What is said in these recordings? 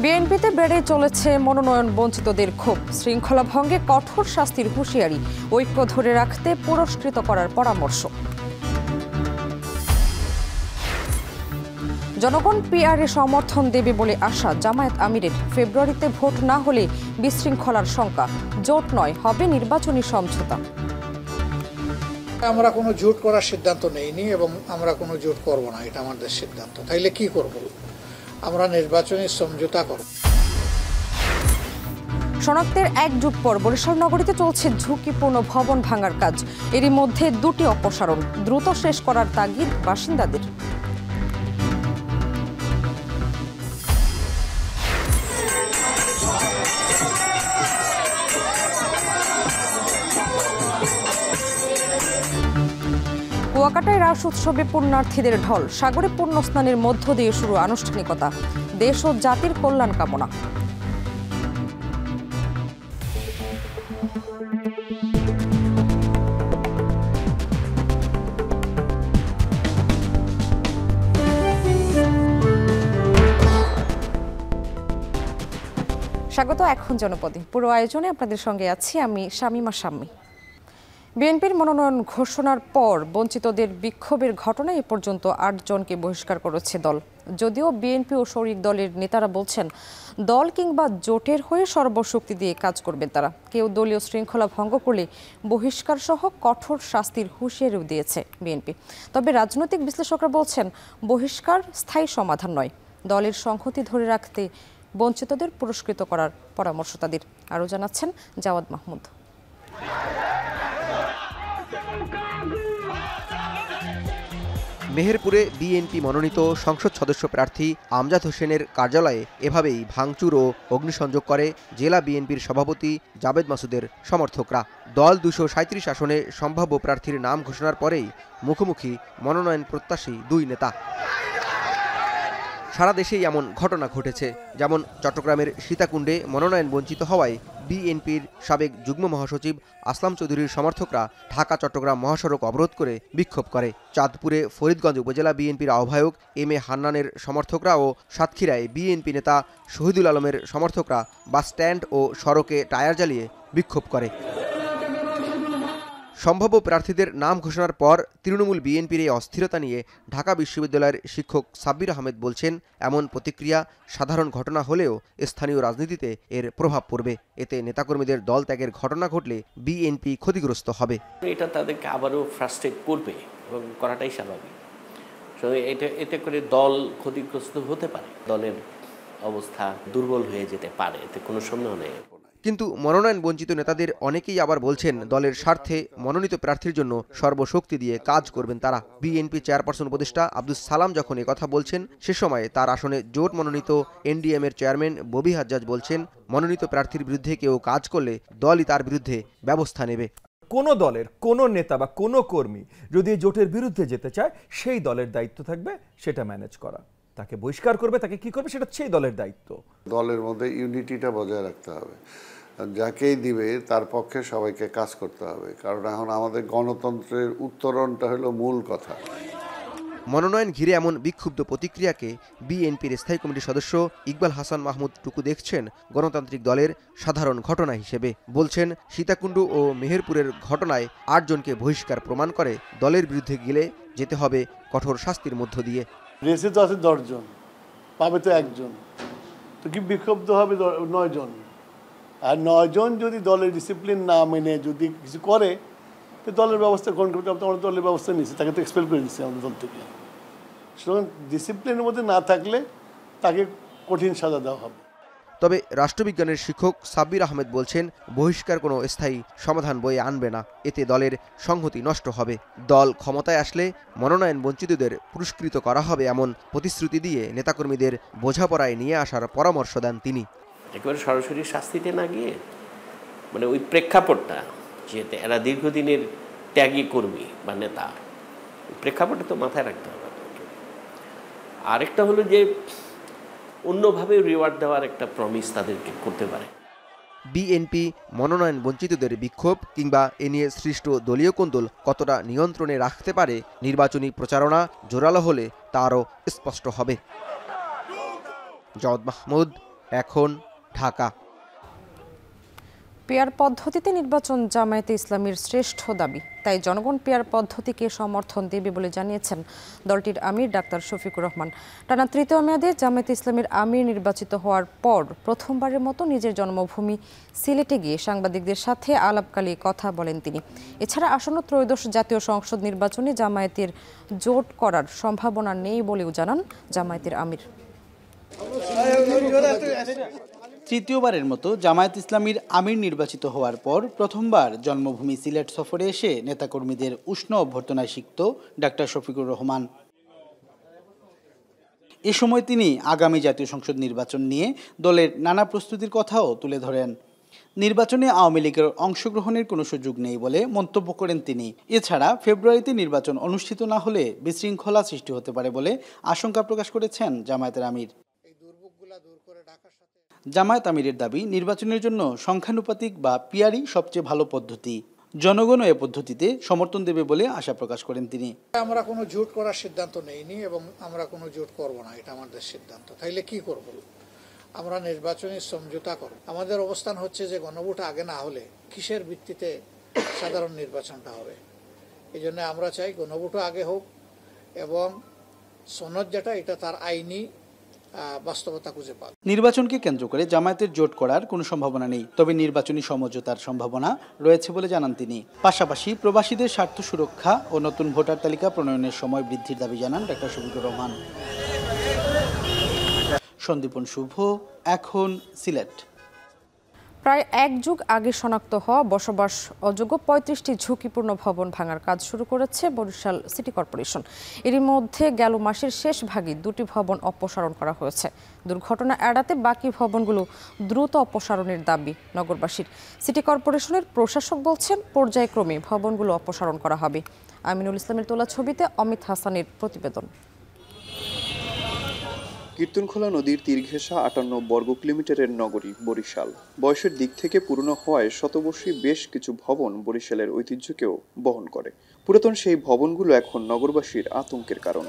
বিএনপিতে বেড়ে চলেছে মনোনয়ন বঞ্চিতদের ক্ষোভ। শৃঙ্খলা ভঙ্গে কঠোর শাস্তির হুঁশিয়ারি, ঐক্য ধরে রাখতে পুরস্কৃত করার পরামর্শ। জনগণ পিআরে সমর্থন দেবে বলে আশা জামায়াত আমিরের। ফেব্রুয়ারিতে ভোট না হলে বিশৃঙ্খলার শঙ্কা। জোট নয়, হবে নির্বাচনী সমঝোতা। আমরা কোনো জোট করার সিদ্ধান্ত নেইনি এবং আমরা কোনো জোট করব না, এটা আমাদের সিদ্ধান্ত। তাইলে কি করব? আমরা নির্বাচনী সমঝোতা করব। শনাক্তের এক যুগ পর বরিশাল নগরীতে চলছে ঝুঁকিপূর্ণ ভবন ভাঙার কাজ। এরই মধ্যে দুটি অপসারণ, দ্রুত শেষ করার তাগিদ বাসিন্দাদের। কুয়াকাটায় রাস উৎসবে পুণ্যার্থীদের ঢল। সাগরে পুণ্য স্নানের মধ্য দিয়ে শুরু আনুষ্ঠানিকতা। দেশ ও জাতির কল্যাণ কামনা। স্বাগত এখন জনপদে। পুরো আয়োজনে আপনাদের সঙ্গে আছি আমি শামিমা শাম্মী। বিএনপির মনোনয়ন ঘোষণার পর বঞ্চিতদের বিক্ষোভের ঘটনায় এ পর্যন্ত ৮ জনকে বহিষ্কার করেছে দল। যদিও বিএনপি ও শরিক দলের নেতারা বলছেন দল কিংবা জোটের হয়ে সর্বশক্তি দিয়ে কাজ করবেন তারা। কেউ দলীয় শৃঙ্খলা ভঙ্গ করলে বহিষ্কার সহ কঠোর শাস্তির হুঁশিয়ারিও দিয়েছে বিএনপি। তবে রাজনৈতিক বিশ্লেষকরা বলছেন বহিষ্কার স্থায়ী সমাধান নয়, দলের সংহতি ধরে রাখতে বঞ্চিতদের পুরস্কৃত করার পরামর্শ তাদের। আরও জানাচ্ছেন জাওয়াদ মাহমুদ। মেহেরপুরে বিএনপি মনোনীত সংসদ সদস্য প্রার্থী আমজাদ হোসেনের কার্যালয়ে এভাবেই ভাঙচুর ও অগ্নিসংযোগ করে জেলা বিএনপির সভাপতি জাবেদ মাসুদের সমর্থকরা। দল ২৩৭ আসনে সম্ভাব্য প্রার্থীর নাম ঘোষণার পরেই মুখোমুখি মনোনয়ন প্রত্যাশী দুই নেতা। সারা দেশেই এমন ঘটনা ঘটেছে। যেমন চট্টগ্রামের সীতাকুণ্ডে মনোনয়ন বঞ্চিত হওয়ায় বিএনপির সাবেক যুগ্ম মহাসচিব আসলাম চৌধুরীর সমর্থকরা ঢাকা চট্টগ্রাম মহাসড়ক অবরোধ করে বিক্ষোভ করে। চাঁদপুরে ফরিদগঞ্জ উপজেলা বিএনপির আহ্বায়ক এম এ হান্নানের সমর্থকরা ও সাতক্ষীরায় বিএনপি নেতা শহীদুল আলমের সমর্থকরা বাসস্ট্যান্ড ও সড়কে টায়ার জ্বালিয়ে বিক্ষোভ করে। সম্ভাব্য প্রার্থীদের নাম ঘোষণার পর তৃণমূল বিএনপির এই অস্থিরতা নিয়ে ঢাকা বিশ্ববিদ্যালয়ের শিক্ষক সাব্বির আহমেদ বলছেন, এমন প্রতিক্রিয়া সাধারণ ঘটনা হলেও স্থানীয় রাজনীতিতে এর প্রভাব পড়বে। এতে নেতাকর্মীদের দল ত্যাগের ঘটনা ঘটলে বিএনপি ক্ষতিগ্রস্ত হবে। এটা তাদেরকে আবারও ফ্রাস্ট্রেট করবে এবং করাটাই স্বাভাবিক। এতে করে দল ক্ষতিগ্রস্ত হতে পারে, দলের অবস্থা দুর্বল হয়ে যেতে পারে, এতে কোনো সন্দেহ নেই। কিন্তু মনোনয়ন বঞ্চিত নেতাদের অনেকেই আবার বলছেন দলের স্বার্থে মনোনীত প্রার্থীর জন্য সর্বশক্তি দিয়ে কাজ করবেন তারা। বিএনপি চেয়ারপারসন উপদেষ্টা আব্দুস সালাম যখন কথা বলছেন সে সময় তার আসনে জোট মনোনীত এনডিএম এর চেয়ারম্যান ববি হাজ্জাজ বলছেন মনোনীত প্রার্থীর বিরুদ্ধে কেউ কাজ করলে দলই তার বিরুদ্ধে ব্যবস্থা নেবে। কোনো দলের কোনো নেতা বা কোনো কর্মী যদি জোটের বিরুদ্ধে যেতে চায় সেই দলের দায়িত্ব থাকবে সেটা ম্যানেজ করা। তাকে বহিষ্কার করবে, তাকে কি করবে সেটা সেই দলের দায়িত্ব। দলের মধ্যে ইউনিটিটা বজায় রাখতে হবে। যাকেই দিবে তার পক্ষে সবাইকে কাজ করতে হবে, কারণ এখন আমাদের গণতন্ত্রের উত্তরণটা হলো মূল কথা। মনোনয়ন ঘিরে এমন বিক্ষুব্ধ প্রতিক্রিয়াকে বিএনপির স্থায়ী কমিটির সদস্য ইকবাল হাসান মাহমুদ টুকু দেখছেন গণতান্ত্রিক দলের সাধারণ ঘটনা হিসেবে। বলছেন সীতাকুণ্ড ও মেহেরপুরের ঘটনায় ৮ জনকে বহিষ্কার প্রমাণ করে দলের বিরুদ্ধে গেলে যেতে হবে কঠোর শাস্তির মধ্য দিয়ে। রেসে তো আছে ১০ জন, পাবে তো ১ জন, তো কি বিক্ষুব্ধ হবে ৯ জন। আর ৯ জন যদি দলের ডিসিপ্লিন না মেনে যদি কিছু করে তো দলের ব্যবস্থা গ্রহণ করতে হবে। আমরা দলের ব্যবস্থা নিচ্ছি, তাকে তো এক্সপেল করে দিচ্ছি আমাদের দল থেকে। সুতরাং ডিসিপ্লিনের মধ্যে না থাকলে তাকে কঠিন সাজা দেওয়া হবে। তবে রাষ্ট্রবিজ্ঞানের শিক্ষক সাব্বির আহমেদ বলছেন বহিষ্কার কোনো স্থায়ী সমাধান বয়ে আনবে না, এতে দলের সংহতি নষ্ট হবে। দল ক্ষমতায় আসলে মনোনয়ন বঞ্চিতদের পুরস্কৃত করা হবে এমন প্রতিশ্রুতি দিয়ে নেতাকর্মীদের বোঝাপড়ায় নিয়ে আসার পরামর্শ দেন তিনি। একেবারে সরাসরি শাস্তিতে না গিয়ে মানে ওই প্রেক্ষাপটটা, যে এরা দীর্ঘদিনের ত্যাগী কর্মী বা নেতা, প্রেক্ষাপটটা তো মাথায় রাখতে হবে। আরেকটা হলো যে অন্যভাবে রিওয়ার্ড দেওয়ার একটা প্রমিস তাদেরকে করতে পারে। বিএনপি মনোনয়ন বঞ্চিতদের বিক্ষোভ কিংবা এ নিয়ে সৃষ্ট দলীয় কোন্দল কতটা নিয়ন্ত্রণে রাখতে পারে নির্বাচনী প্রচারণা জোরালো হলে তা আরও স্পষ্ট হবে। জাওয়াদ মাহমুদ, এখন ঢাকা। পেয়ার পদ্ধতিতে নির্বাচন জামায়াতে ইসলামীর শ্রেষ্ঠ দাবি, তাই জনগণ পেয়ার পদ্ধতিকে সমর্থন দেবে বলে জানিয়েছেন দলটির আমির ডাক্তার শফিকুর রহমান। টানা তৃতীয় মেয়াদে জামায়াতে ইসলামীর আমির নির্বাচিত হওয়ার পর প্রথমবারের মতো নিজের জন্মভূমি সিলেটে গিয়ে সাংবাদিকদের সাথে আলাপকালে কথা বলেন তিনি। এছাড়া আসন্ন ত্রয়োদশ জাতীয় সংসদ নির্বাচনে জামায়াতের জোট করার সম্ভাবনা নেই বলেও জানান জামায়াতের আমির। তৃতীয়বারের মতো জামায়াত ইসলামীর আমির নির্বাচিত হওয়ার পর প্রথমবার জন্মভূমি সিলেট সফরে এসে নেতাকর্মীদের উষ্ণ অভ্যর্থনায় সিক্ত ডাক্তার শফিকুর রহমান। এ সময় তিনি আগামী জাতীয় সংসদ নির্বাচন নিয়ে দলের নানা প্রস্তুতির কথাও তুলে ধরেন। নির্বাচনে আওয়ামী লীগের অংশগ্রহণের কোনো সুযোগ নেই বলে মন্তব্য করেন তিনি। এছাড়া ফেব্রুয়ারিতে নির্বাচন অনুষ্ঠিত না হলে বিশৃঙ্খলা সৃষ্টি হতে পারে বলে আশঙ্কা প্রকাশ করেছেন জামায়াতের আমির। জামায়াত আমিরের দাবি, নির্বাচনের জন্য সংখ্যানুপাতিক বা পিয়ারই সবচেয়ে ভালো পদ্ধতি। জনগণও এ পদ্ধতিতে সমর্থন দেবে বলে আশা প্রকাশ করেন তিনি। আমরা কোনো জোট করার সিদ্ধান্ত নেইনি এবং আমরা কোনো জোট করব না, এটা আমাদের সিদ্ধান্ত। তাইলে কি করব? আমরা নির্বাচনী সমঝোতা করব। আমাদের অবস্থান হচ্ছে যে গণভোট আগে না হলে কিসের ভিত্তিতে সাধারণ নির্বাচনটা হবে। এই জন্য আমরা চাই গণভোটও আগে হোক এবং সনদ যেটা এটা তার আইনি বাস্তবতা খুঁজে পাক। নির্বাচনকে কেন্দ্র করে জামায়াতের জোট করার কোনো সম্ভাবনা নেই, তবে নির্বাচনী সমঝোতার সম্ভাবনা রয়েছে বলে জানান তিনি। পাশাপাশি প্রবাসীদের স্বার্থ সুরক্ষা ও নতুন ভোটার তালিকা প্রণয়নের সময় বৃদ্ধির দাবি জানান ডাক্তার শফিকুর রহমান। সন্দীপন শুভ, এখন সিলেট। প্রায় এক যুগ আগে শনাক্ত হওয়া বসবাস অযোগ্য ৩৫টি ঝুঁকিপূর্ণ ভবন ভাঙার কাজ শুরু করেছে বরিশাল সিটি কর্পোরেশন। এরই মধ্যে গেল মাসের শেষ ভাগে ২টি ভবন অপসারণ করা হয়েছে। দুর্ঘটনা এড়াতে বাকি ভবনগুলো দ্রুত অপসারণের দাবি নগরবাসীর। সিটি কর্পোরেশনের প্রশাসক বলছেন পর্যায়ক্রমে ভবনগুলো অপসারণ করা হবে। আমিনুল ইসলামের তোলা ছবিতে অমিত হাসানের প্রতিবেদন। কীর্তনখোলা নদীর তীর ঘেঁষা ৫৮ বর্গ কিলোমিটারের নগরী বরিশাল। বয়সের দিক থেকে পুরনো হওয়ায় শতবর্ষী বেশ কিছু ভবন বরিশালের ঐতিহ্যকেও বহন করে। পুরাতন সেই ভবনগুলো এখন নগরবাসীর আতঙ্কের কারণ।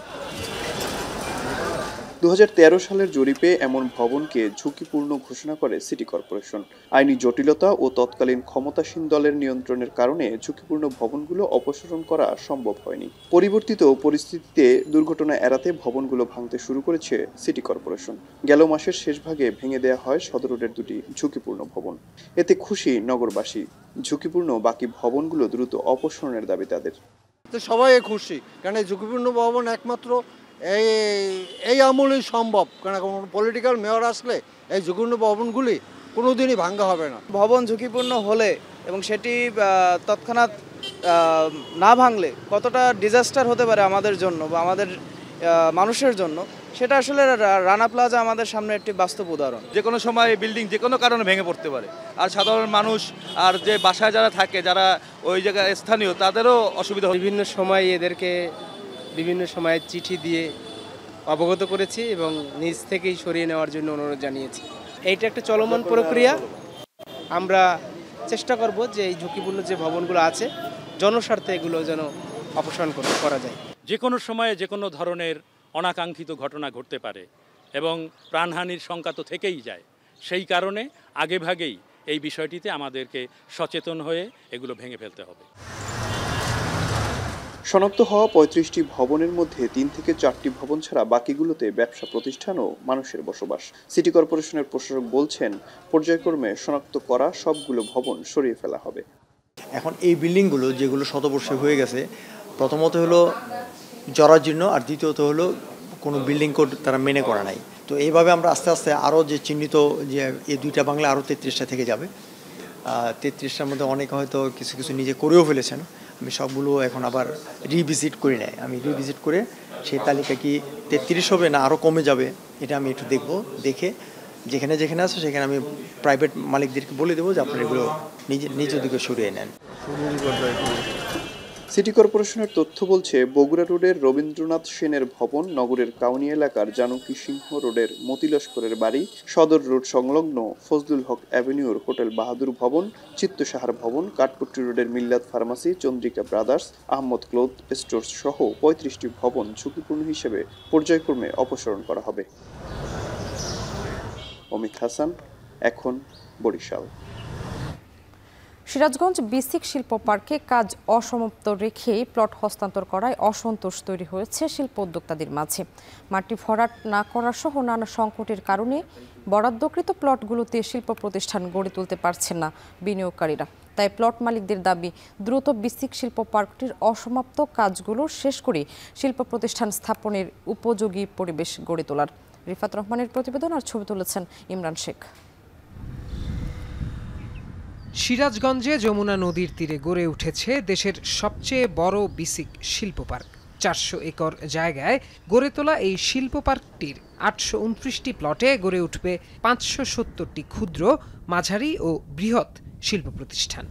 ২০১৩ সালের জরিপে এমন ভবনকে ঝুঁকিপূর্ণ ঘোষণা করে সিটি কর্পোরেশন। আইনি জটিলতা ও তৎকালীন ক্ষমতাসীন দলের নিয়ন্ত্রণের কারণে ঝুঁকিপূর্ণ ভবনগুলো অপসারণ করা সম্ভব হয়নি। পরিবর্তিত পরিস্থিতিতে দুর্ঘটনা এড়াতে ভবনগুলো ভাঙতে শুরু করেছে সিটি কর্পোরেশন। গেল মাসের শেষ ভাগে ভেঙে দেওয়া হয় সদর রোডের 2টি ঝুঁকিপূর্ণ ভবন। এতে খুশি নগরবাসী। ঝুঁকিপূর্ণ বাকি ভবনগুলো দ্রুত অপসারণের দাবি তাদের। সবাই খুশি, কারণ এই ঝুঁকিপূর্ণ ভবন একমাত্র এই আমলেই সম্ভব, কারণ পলিটিক্যাল মেয়র আসলে এই ঝুঁকিপূর্ণ ভবনগুলি কোনোদিনই ভাঙ্গা হবে না। ভবন ঝুঁকিপূর্ণ হলে এবং সেটি তৎক্ষণাৎ না ভাঙলে কতটা ডিজাস্টার হতে পারে আমাদের জন্য বা আমাদের মানুষের জন্য, সেটা আসলে রানা প্লাজা আমাদের সামনে একটি বাস্তব উদাহরণ। যে কোনো সময় বিল্ডিং যে কোনো কারণে ভেঙে পড়তে পারে, আর সাধারণ মানুষ আর যে বাসায় যারা থাকে, যারা ওই জায়গায় স্থানীয়, তাদেরও অসুবিধা হয়। বিভিন্ন সময় এদেরকে বিভিন্ন সময়ে চিঠি দিয়ে অবগত করেছি এবং নিজ থেকেই সরিয়ে নেওয়ার জন্য অনুরোধ জানিয়েছি। এইটা একটা চলমান প্রক্রিয়া। আমরা চেষ্টা করব যে এই ঝুঁকিপূর্ণ যে ভবনগুলো আছে জনস্বার্থে এগুলো যেন অপসারণ করা যায়। যে কোনো সময়ে যে কোনো ধরনের অনাকাঙ্ক্ষিত ঘটনা ঘটতে পারে এবং প্রাণহানির শঙ্কা তো থেকেই যায়। সেই কারণে আগেভাগেই এই বিষয়টিতে আমাদেরকে সচেতন হয়ে এগুলো ভেঙে ফেলতে হবে। শনাক্ত হওয়া ৩৫টি ভবনের মধ্যে ৩ থেকে ৪টি ভবন ছাড়া বাকিগুলোতে ব্যবসা প্রতিষ্ঠান ও মানুষের বসবাস। সিটি কর্পোরেশনের প্রশাসক বলছেন, পর্যায়ক্রমে শনাক্ত করা সবগুলো ভবন সরিয়ে ফেলা হবে। এখন এই বিল্ডিংগুলো যেগুলো শতবর্ষে হয়ে গেছে, প্রথমত হলো জরাজীর্ণ, আর দ্বিতীয়ত হলো কোনো বিল্ডিং কোড তারা মেনে করা নাই। তো এইভাবে আমরা আস্তে আস্তে আরও যে চিহ্নিত যে এই 2টা বাংলা আরও 33টা থেকে যাবে। 33টার মধ্যে অনেকে হয়তো কিছু কিছু নিজে করেও ফেলেছেন। আমি সবগুলো এখন আবার রিভিজিট করি নাই। আমি রিভিজিট করে সেই তালিকা কি 33 হবে না আরও কমে যাবে, এটা আমি একটু দেখব। দেখে যেখানে যেখানে আছে সেখানে আমি প্রাইভেট মালিকদেরকে বলে দেবো যে আপনারা এগুলো নিজের দিকে সরিয়ে নেন। সিটি কর্পোরেশনের তথ্য বলছে, বগুড়া রোডের রবীন্দ্রনাথ সেনের ভবন, নগরের কাউনি এলাকার জানকী সিংহ রোডের মতি লস্করের বাড়ি, সদর রোড সংলগ্ন ফজলুল হক অ্যাভিনিউর হোটেল বাহাদুর ভবন, চিত্ত সাহার ভবন, কাঠপট্টি রোডের Millat pharmacy, Chandrika brothers, Ahmad cloth stores সহ 35টি ভবন ঝুঁকিপূর্ণ হিসেবে পর্যায়ক্রমে অপসারণ করা হবে। অমিত হাসান, এখন বরিশাল। সিরাজগঞ্জ বিসিক শিল্প পার্কে কাজ অসমাপ্ত রেখে প্লট হস্তান্তর করায় অসন্তোষ তৈরি হয়েছে শিল্প উদ্যোক্তাদের মাঝে। মাটি ভরাট না করা সহ নানা সংকটের কারণে বরাদ্দকৃত প্লটগুলোতে শিল্প প্রতিষ্ঠান গড়ে তুলতে পারছেন না বিনিয়োগকারীরা। তাই প্লট মালিকদের দাবি দ্রুত বিসিক শিল্প পার্কটির অসমাপ্ত কাজগুলো শেষ করে শিল্প প্রতিষ্ঠান স্থাপনের উপযোগী পরিবেশ গড়ে তোলার। রিফাত রহমানের প্রতিবেদন আর ছবি তুলেছেন ইমরান শেখ। সিরাজগঞ্জে যমুনা নদীর তীরে গড়ে উঠেছে দেশের সবচেয়ে বড় বিসিক শিল্প পার্ক। 400 একর জায়গায় গড়ে তোলা এই শিল্প পার্কটির 829টি প্লটে গড়ে উঠবে 570টি ক্ষুদ্র, মাঝারি ও বৃহৎ শিল্প প্রতিষ্ঠান।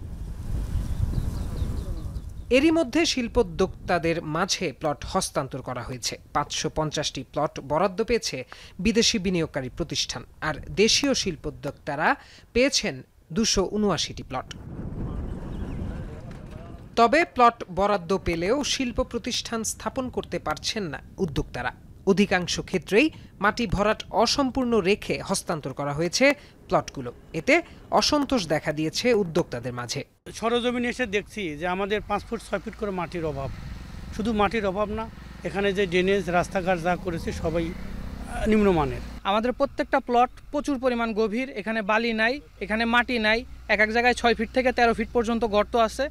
এরই মধ্যে শিল্পোদ্যোক্তাদের মাঝে প্লট হস্তান্তর করা হয়েছে। 550টি প্লট বরাদ্দ পেয়েছে বিদেশি বিনিয়োগকারী প্রতিষ্ঠান, আর দেশীয় শিল্পোদ্যোক্তারা পেয়েছেন 279টি প্লট। তবে প্লট বরাদ্দ পেলেও শিল্প প্রতিষ্ঠান স্থাপন করতে পারছেন না উদ্যোক্তারা। অধিকাংশ ক্ষেত্রেই মাটি ভরাট অসম্পূর্ণ রেখে হস্তান্তর করা হয়েছে প্লটগুলো। এতে অসন্তোষ দেখা দিয়েছে উদ্যোক্তাদের মাঝে। সরজমিনে এসে দেখছি যে আমাদের 5 ফুট 6 ফিট করে মাটির অভাব। শুধু মাটির অভাব না, এখানে যে ড্রেনেজ রাস্তাঘাট যা করেছে সবাই নিম্নমানের। আমাদের প্রত্যেকটা প্লট প্রচুর পরিমাণ গভীর, এখানে বালি নাই, এখানে মাটি নাই, এক এক জায়গায় 6 ফিট থেকে 13 ফিট পর্যন্ত গর্ত আছে,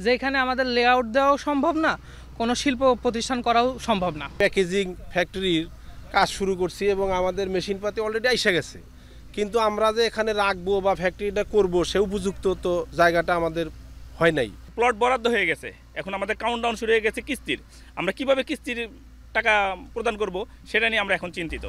যেখানে আমাদের লেআউট দেওয়াও সম্ভব না, কোনো শিল্প প্রতিষ্ঠান করাও সম্ভব না। প্যাকেজিং ফ্যাক্টরির কাজ শুরু করছি এবং আমাদের মেশিনপাতি অলরেডি এসে গেছে, কিন্তু আমরা যে এখানে রাখবো বা ফ্যাক্টরিটা করব সে উপযুক্ত তো জায়গাটা আমাদের হয় নাই। প্লট বরাদ্দ হয়ে গেছে, এখন আমাদের কাউন্টডাউন শুরু হয়ে গেছে কিস্তির। আমরা কিভাবে কিস্তির টাকা প্রদান করব সেটা নিয়ে আমরা এখন চিন্তিত।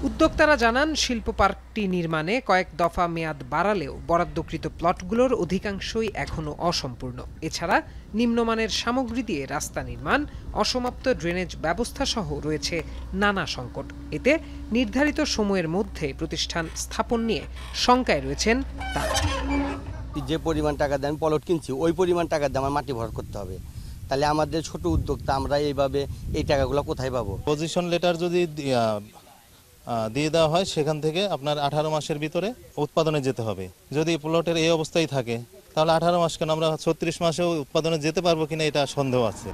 উদ্যোক্তারা জানান, শিল্প পার্কটি নির্মাণে কয়েক দফা মেয়াদ বাড়ালেও বরাদ্দকৃত প্লটগুলোর অধিকাংশই এখনও অসম্পূর্ণ। এছাড়া নিম্নমানের সামগ্রী দিয়ে রাস্তা নির্মাণ, অসমাপ্ত ড্রেনেজ ব্যবস্থা সহ রয়েছে নানা সংকট। এতে নির্ধারিত সময়ের মধ্যে প্রতিষ্ঠান স্থাপন নিয়ে শঙ্কায় রয়েছেন তারা। যে পরিমাণ টাকা দিয়ে আমি প্লট কিনছি ওই পরিমাণ টাকা দিয়ে আমার মাটি ভরাট করতে হবে, তাহলে আমাদের ছোট উদ্যোক্তা আমরা এইভাবে এই টাকাগুলো কোথায় পাবো? পজিশন লেটার যদি দিয়ে দেওয়া হয় সেখান থেকে আপনার 18 মাসের ভিতরে উৎপাদনে যেতে হবে। যদি প্লটের এই অবস্থায় থাকে তাহলে 18 মাস কেন, আমরা 36 মাসেও উৎপাদনে যেতে পারবো কিনা এটা সন্দেহ আছে।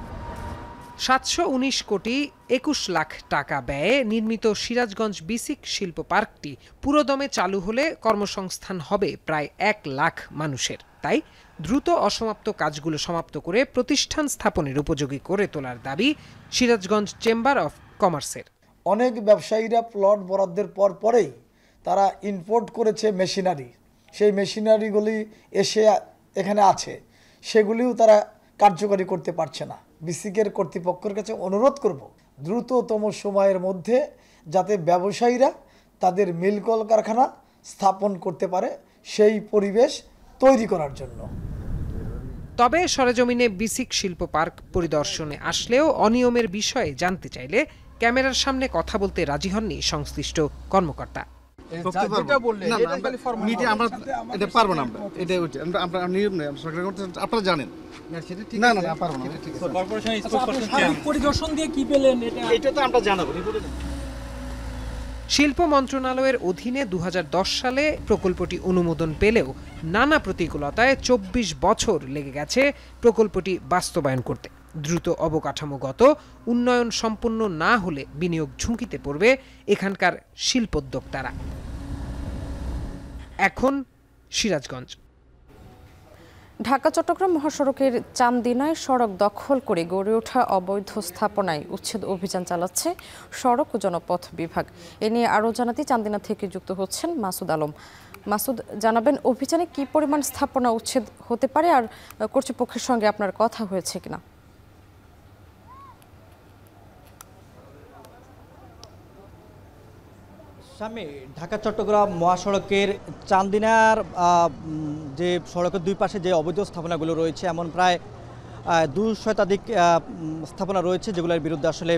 719 কোটি 21 লাখ টাকা ব্যয়ে নির্মিত সিরাজগঞ্জ বিসিক শিল্প পার্কটি পুরোদমে চালু হলে কর্মসংস্থান হবে প্রায় 1 লাখ মানুষের। তাই দ্রুত অসমাপ্ত কাজগুলো সমাপ্ত করে প্রতিষ্ঠান স্থাপনের উপযোগী করে তোলার দাবি সিরাজগঞ্জ চেম্বার অফ কমার্সের। অনেক ব্যবসায়ীরা প্লট বরাদ্দের পরেই তারা ইম্পোর্ট করেছে মেশিনারি, সেই মেশিনারিগুলি এসে এখানে আছে, সেগুলিও তারা কার্যকরী করতে পারছে না। বিসিকের কর্তৃপক্ষের কাছে অনুরোধ করব দ্রুততম সময়ের মধ্যে যাতে ব্যবসায়ীরা তাদের মিল কলকারখানা স্থাপন করতে পারে সেই পরিবেশ তৈরি করার জন্য। তবে সরেজমিনে বিসিক শিল্প পার্ক পরিদর্শনে আসলেও অনিয়মের বিষয়ে জানতে চাইলে ক্যামেরার সামনে কথা বলতে রাজি হননি সংশ্লিষ্ট কর্মকর্তা। শিল্প মন্ত্রণালয়ের অধীনে 2010 সালে প্রকল্পটি অনুমোদন পেলেও নানা প্রতিকূলতায় 24 বছর লেগে গেছে প্রকল্পটি বাস্তবায়ন করতে। দ্রুত অবকাঠামোগত উন্নয়ন সম্পন্ন না হলে বিনিয়োগ ঝুঁকিতে পড়বে এখানকার শিল্পোদ্যোক্তারা। এখন সিরাজগঞ্জ। ঢাকা চট্টগ্রাম মহাসড়কের চান্দিনায় সড়ক দখল করে গড়ে ওঠা অবৈধ স্থাপনায় উচ্ছেদ অভিযান চালাচ্ছে সড়ক ও জনপথ বিভাগ। এ নিয়ে আরও জানাতে চান্দিনা থেকে যুক্ত হচ্ছেন মাসুদ আলম। মাসুদ, জানাবেন অভিযানে কি পরিমাণ স্থাপনা উচ্ছেদ হতে পারে আর কর্তৃপক্ষের সঙ্গে আপনার কথা হয়েছে কিনা? ঢাকা চট্টগ্রাম মহাসড়কের চান্দিনার যে সড়কের দুই পাশে যে অবৈধ স্থাপনাগুলো রয়েছে, এমন প্রায় 2 শতাধিক স্থাপনা রয়েছে যেগুলোর বিরুদ্ধে আসলে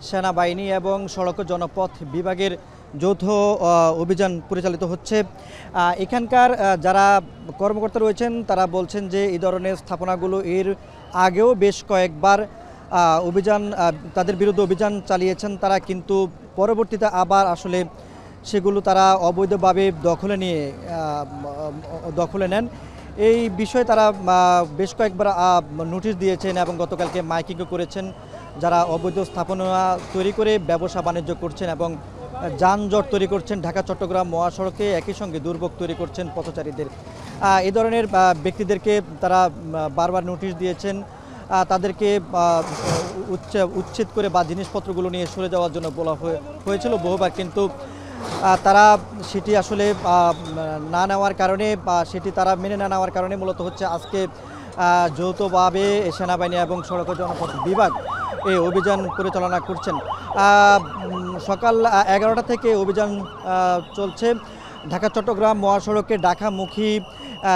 সেনাবাহিনী এবং সড়ক জনপথ বিভাগের যৌথ অভিযান পরিচালিত হচ্ছে। এখানকার যারা কর্মকর্তা রয়েছেন তারা বলছেন যে এই ধরনের স্থাপনাগুলো এর আগেও বেশ কয়েকবার তাদের বিরুদ্ধে অভিযান চালিয়েছেন তারা, কিন্তু পরবর্তীতে আবার আসলে সেগুলো তারা অবৈধভাবে দখলে নেন। এই বিষয়ে তারা বেশ কয়েকবার নোটিশ দিয়েছেন এবং গতকালকে মাইকিংও করেছেন। যারা অবৈধ স্থাপনা তৈরি করে ব্যবসা বাণিজ্য করছেন এবং যানজট তৈরি করছেন ঢাকা চট্টগ্রাম মহাসড়কে, একই সঙ্গে দুর্ভোগ তৈরি করছেন পথচারীদের, এই ধরনের ব্যক্তিদেরকে তারা বারবার নোটিশ দিয়েছেন। তাদেরকে উচ্ছেদ করে বা জিনিসপত্রগুলো নিয়ে সরে যাওয়ার জন্য বলা হয়েছিল বহুবার, কিন্তু তারা সেটি আসলে না নেওয়ার কারণে বা সেটি তারা মেনে না নেওয়ার কারণে মূলত হচ্ছে আজকে যৌথভাবে সেনাবাহিনী এবং সড়ক জনপথ বিভাগ এই অভিযান পরিচালনা করছেন। সকাল 11টা থেকে অভিযান চলছে। ঢাকা চট্টগ্রাম মহাসড়কে ঢাকামুখী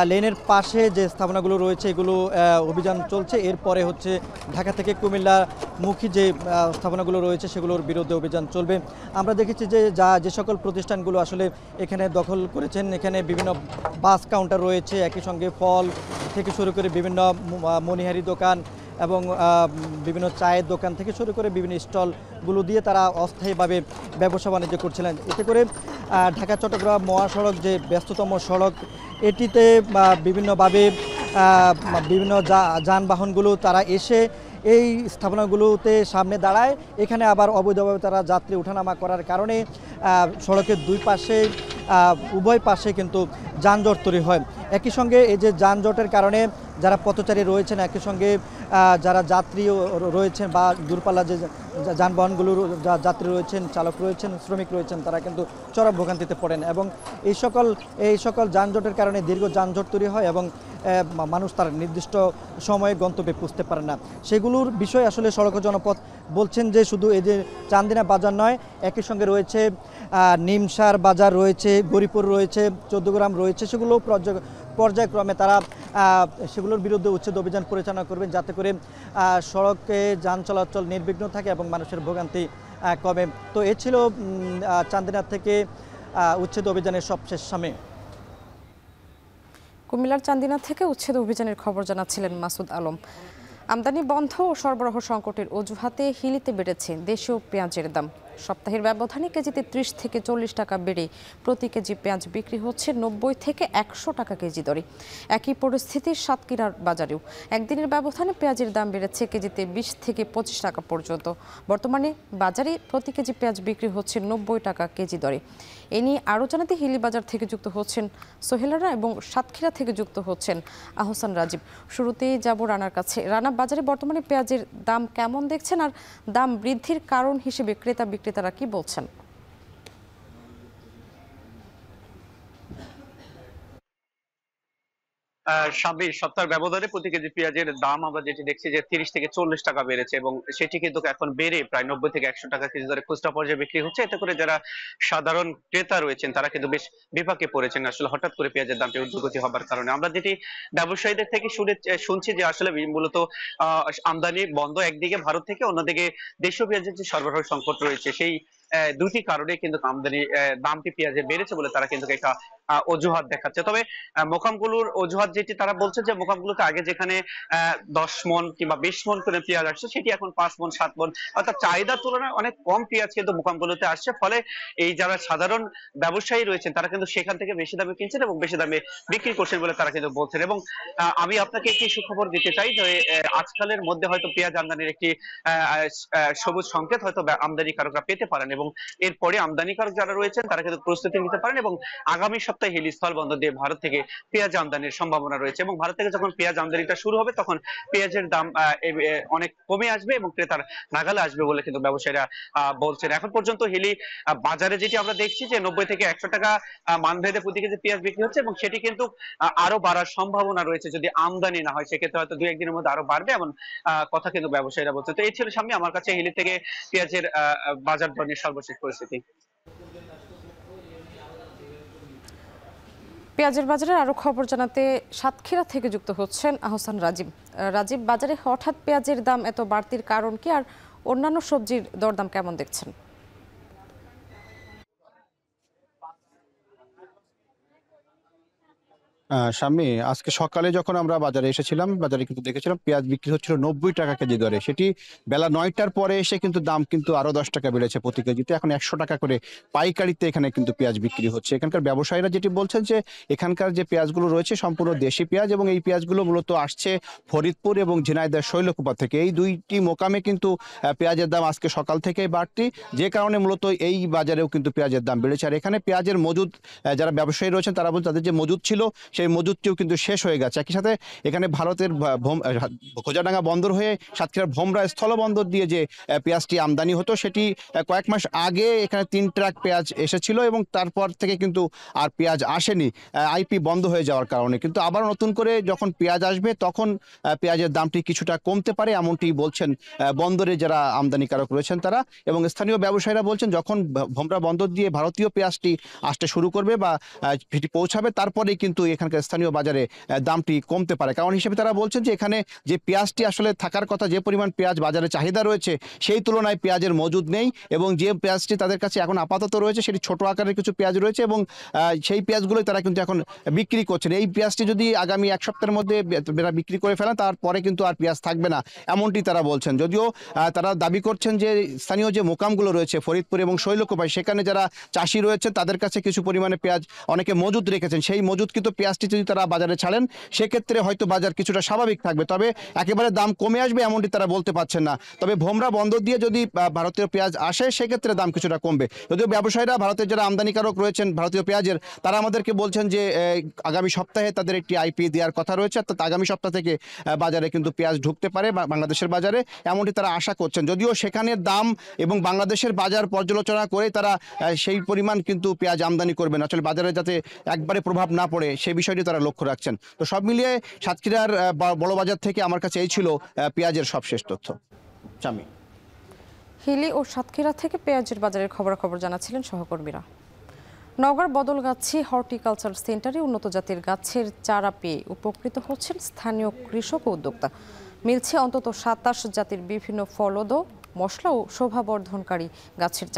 লেনের পাশে যে স্থাপনাগুলো রয়েছে এগুলো অভিযান চলছে। এরপরে হচ্ছে ঢাকা থেকে কুমিল্লামুখী যে স্থাপনাগুলো রয়েছে সেগুলোর বিরুদ্ধে অভিযান চলবে। আমরা দেখেছি যে সকল প্রতিষ্ঠানগুলো আসলে এখানে দখল করেছেন, এখানে বিভিন্ন বাস কাউন্টার রয়েছে, একই সঙ্গে ফল থেকে শুরু করে বিভিন্ন মনিহারি দোকান এবং বিভিন্ন চায়ের দোকান থেকে শুরু করে বিভিন্ন স্টলগুলো দিয়ে তারা অস্থায়ীভাবে ব্যবসা বাণিজ্য করছিলেন। এতে করে ঢাকা চট্টগ্রাম মহাসড়ক যে ব্যস্ততম সড়ক, এটিতে বিভিন্নভাবে বিভিন্ন যানবাহনগুলো তারা এসে এই স্থাপনাগুলোতে সামনে দাঁড়ায়। এখানে আবার অবৈধভাবে তারা যাত্রী ওঠানামা করার কারণে সড়কের দুই পাশে উভয় পাশে কিন্তু যানজট তৈরি হয়। একই সঙ্গে এই যে যানজটের কারণে যারা পথচারী রয়েছেন, একই সঙ্গে যারা যাত্রী রয়েছেন বা দূরপাল্লা যে যানবাহনগুলোর যাত্রী রয়েছেন, চালক রয়েছেন, শ্রমিক রয়েছেন, তারা কিন্তু চরম ভোগান্তিতে পড়েন এবং এই সকল যানজটের কারণে দীর্ঘ যানজট তৈরি হয় এবং মানুষ তার নির্দিষ্ট সময়ে গন্তব্যে পৌঁছতে পারে না। সেগুলোর বিষয় আসলে সড়ক জনপথ বলছেন যে শুধু এই যে চান্দিনা বাজার নয়, একই সঙ্গে রয়েছে নিমসার বাজার রয়েছে, গরিপুর রয়েছে, 14 গ্রাম রয়েছে, সেগুলো পর্যায়ক্রমে তারা সেগুলোর বিরুদ্ধে উচ্ছেদ অভিযান পরিচালনা করবেন, যাতে করে সড়কে যান চলাচল নির্বিঘ্ন থাকে এবং মানুষের ভোগান্তি কমে। তো এ ছিল চান্দিনা থেকে উচ্ছেদ অভিযানের সবশেষ সময়। কুমিল্লার চান্দিনা থেকে উচ্ছেদ অভিযানের খবর জানাচ্ছিলেন মাসুদ আলম। আমদানি বন্ধ ও সরবরাহ সংকটের অজুহাতে হিলিতে বেড়েছে দেশীয় পেঁয়াজের দাম। সপ্তাহের ব্যবধানে কেজিতে 30 থেকে 40 টাকা বেড়ে প্রতি কেজি পেঁয়াজ বিক্রি হচ্ছে 90 থেকে 100 টাকা কেজি দরে। একই পরিস্থিতি সাতক্ষীরার বাজারেও একদিনের ব্যবধানে পেঁয়াজের দাম বেড়েছে কেজিতে 20 থেকে 25 টাকা পর্যন্ত। বর্তমানে বাজারে প্রতি কেজি পেঁয়াজ বিক্রি হচ্ছে 90 টাকা কেজি দরে। এ নিয়ে আরও জানাতে হিলি বাজার থেকে যুক্ত হচ্ছেন সোহেলারা এবং সাতক্ষীরা থেকে যুক্ত হচ্ছেন আহসান রাজীব। শুরুতেই যাব রানার কাছে। রানা, বাজারে বর্তমানে পেঁয়াজের দাম কেমন দেখছেন আর দাম বৃদ্ধির কারণ হিসেবে ক্রেতা বিক্রেতারা কি বলছেন? স্বাভাবিক সপ্তাহের ব্যবধানে প্রতি কেজি পেঁয়াজের দাম আমরা যেটি দেখছি যে 30 থেকে 40 টাকা বেড়েছে এবং সেটি কিন্তু এখন বেড়ে প্রায় 90 থেকে 100 টাকা কেজি দরে খুচরা পর্যায়ে বিক্রি হচ্ছে। এতে করে যারা সাধারণ ক্রেতা রয়েছেন তারা কিন্তু বেশ বিপাকে পড়েছেন আসলে হঠাৎ করে পেঁয়াজের দামটি ঊর্ধ্বগতি হবার কারণে। আমরা যেটি ব্যবসায়ীদের থেকে শুনছি যে আসলে মূলত আমদানি বন্ধ একদিকে ভারত থেকে, অন্যদিকে দেশীয় পেঁয়াজের যে সরবরাহ সংকট রয়েছে সেই দুটি কারণে কিন্তু আমদানি দামটি পেঁয়াজের বেড়েছে বলে তারা কিন্তু একটা অজুহাত দেখাচ্ছে। তবে মোকামগুলোর অজুহাত যেটি তারা বলছে যে মোকামগুলোতে আগে যেখানে 10 মন কিংবা 20 মন করে পেঁয়াজ আসছে সেটি এখন 5 মন 7 মন, অর্থাৎ চাহিদার তুলনায় অনেক কম পেঁয়াজ কিন্তু মোকামগুলোতে আসছে। ফলে এই যারা সাধারণ ব্যবসায়ী রয়েছেন তারা কিন্তু সেখান থেকে বেশি দামে কিনছেন এবং বেশি দামে বিক্রি করছেন বলে তারা কিন্তু বলছেন। এবং আমি আপনাকে একটি সুখবর দিতে চাই যে আজকালের মধ্যে হয়তো পেঁয়াজ আমদানির একটি সবুজ সংকেত হয়তো আমদানিকারকরা পেতে পারেন এবং এরপরে আমদানিকারক যারা রয়েছেন তারা কিন্তু প্রস্তুতি নিতে পারেন এবং আগামী সপ্তাহে হিলি স্থল বন্দর দিয়ে ভারত থেকে পেঁয়াজ আমদানির সম্ভাবনা রয়েছে এবং ভারত থেকে যখন পেঁয়াজ আমদানিটা শুরু হবে তখন পেঁয়াজের দাম অনেক কমে আসবে এবং ক্রেতার নাগালে আসবে বলে কিন্তু ব্যবসায়ীরা বলছেন। এখন পর্যন্ত হিলি বাজারে যেটি আমরা দেখছি যে 90 থেকে 100 টাকা মানভেদে প্রতি কেজি পেঁয়াজ বিক্রি হচ্ছে এবং সেটি কিন্তু আরো বাড়ার সম্ভাবনা রয়েছে যদি আমদানি না হয়, সেক্ষেত্রে হয়তো 2-1 দিনের মধ্যে আরো বাড়বে এমন কথা কিন্তু ব্যবসায়ীরা বলছে। তো এই ছিল সামনে আমার কাছে হিলি থেকে পেঁয়াজের বাজার দর নিয়ে সর্বশেষ পরিস্থিতি। পেঁয়াজের বাজারে আরো খবর জানাতে সাতক্ষীরা থেকে যুক্ত হচ্ছেন আহসান রাজীব। রাজীব, বাজারে হঠাৎ পেঁয়াজের দাম এত বাড়তির কারণ কি আর অন্যান্য সবজির দরদাম কেমন দেখছেন? স্বামী, আজকে সকালে যখন আমরা বাজারে এসেছিলাম, বাজারে কিন্তু দেখেছিলাম পেঁয়াজ বিক্রি হচ্ছিল 90 টাকা কেজি দরে। সেটি বেলা 9টার পরে এসে কিন্তু দাম কিন্তু আরো 10 টাকা বেড়েছে প্রতি কেজিতে। এখন 100 টাকা করে পাইকারিতে এখানে কিন্তু পেঁয়াজ বিক্রি হচ্ছে। এখানকার ব্যবসায়ীরা যেটি বলছেন যে এখানকার যে পেঁয়াজগুলো রয়েছে সম্পূর্ণ দেশি পেঁয়াজ, এবং এই পেঁয়াজগুলো মূলত আসছে ফরিদপুর এবং ঝিনাইদহ শৈলকুপা থেকে। এই দুইটি মোকামে কিন্তু পেঁয়াজের দাম আজকে সকাল থেকেই বাড়তি, যে কারণে মূলত এই বাজারেও কিন্তু পেঁয়াজের দাম বেড়েছে। আর এখানে পেঁয়াজের মজুদ যারা ব্যবসায়ী রয়েছেন তারা বলছেন তাদের যে মজুদ ছিল সেই মজুদটিও কিন্তু শেষ হয়ে গেছে। একই সাথে এখানে ভারতের খোজাডাঙ্গা বন্দর হয়ে সাতক্ষীরার ভোমরা স্থলবন্দর দিয়ে যে পেঁয়াজটি আমদানি হতো সেটি কয়েক মাস আগে এখানে 3 ট্রাক পেঁয়াজ এসেছিল, এবং তারপর থেকে কিন্তু আর পেঁয়াজ আসেনি আইপি বন্ধ হয়ে যাওয়ার কারণে। কিন্তু আবার নতুন করে যখন পেঁয়াজ আসবে তখন পেঁয়াজের দামটি কিছুটা কমতে পারে, এমনটি বলছেন বন্দরে যারা আমদানিকারক রয়েছেন তারা। এবং স্থানীয় ব্যবসায়ীরা বলছেন যখন ভোমরা বন্দর দিয়ে ভারতীয় পেঁয়াজটি আসতে শুরু করবে বা সেটি পৌঁছাবে তারপরেই কিন্তু এখানকার স্থানীয় বাজারে দামটি কমতে পারে। কারণ হিসেবে তারা বলছেন যে এখানে যে পেঁয়াজটি আসলে থাকার কথা, যে পরিমাণ পেঁয়াজ বাজারে চাহিদা রয়েছে সেই তুলনায় পেঁয়াজের মজুদ নেই, এবং যে পেঁয়াজটি তাদের কাছে এখন আপাতত রয়েছে সেটি ছোট আকারের কিছু পেঁয়াজ রয়েছে, এবং সেই পেঁয়াজগুলোই তারা কিন্তু এখন বিক্রি করছেন। এই পেঁয়াজটি যদি আগামী 1 সপ্তাহের মধ্যে বিক্রি করে ফেলেন তারপরে কিন্তু আর পেঁয়াজ থাকবে না, এমনটি তারা বলছেন। যদিও তারা দাবি করছেন যে স্থানীয় যে মোকামগুলো রয়েছে ফরিদপুর এবং শৈলকুপায়, সেখানে যারা চাষি রয়েছেন তাদের কাছে কিছু পরিমাণে পেঁয়াজ অনেকে মজুদ রেখেছেন। সেই মজুদকৃত পেঁয়াজটি যদি তারা বাজারে ছাড়েন সেক্ষেত্রে হয়তো বাজার কিছুটা স্বাভাবিক থাকবে, তবে একেবারে দাম কমে আসবে এমনটি তারা বলতে পারছেন না। তবে ভোমরা বন্দর দিয়ে যদি ভারতীয় পেঁয়াজ আসে সেক্ষেত্রে দাম কিছুটা কমবে। যদিও ব্যবসায়ীরা, ভারতের যারা আমদানিকারক রয়েছেন ভারতীয় পেঁয়াজের, তারা আমাদেরকে বলছেন যে আগামী সপ্তাহে তাদের একটি আইপি দেওয়ার কথা রয়েছে, অর্থাৎ আগামী সপ্তাহ থেকে বাজারে কিন্তু পেঁয়াজ ঢুকতে পারে বাংলাদেশের বাজারে, এমনটি তারা আশা করছেন। যদিও সেখানের দাম এবং বাংলাদেশের বাজার পর্যালোচনা করে তারা সেই পরিমাণ কিন্তু পেঁয়াজ আমদানি করবেন, আসলে বাজারে যাতে একবারে প্রভাব না পড়ে সেই বিষয়টি তারা লক্ষ্য রাখছেন। তো সব মিলিয়ে সাতক্ষীরার বড় বাজার থেকে আমার কাছে এই ছিল পেঁয়াজের সবশেষ তথ্য। স্বামী, হিলি ও সাতক্ষীরা থেকে পেঁয়াজের বাজারের খবরাখবর জানাচ্ছিলেন সহকর্মীরা। নওগাঁর বদলগাছি হর্টিকালচার সেন্টারে উন্নত জাতের গাছের চারা পেয়ে উপকৃত হচ্ছেন স্থানীয় কৃষক ও উদ্যোক্তা। মিলছে অন্তত 27 জাতির বিভিন্ন ফলদ, মশলা ও শোভাবর্ধনকারী গাছের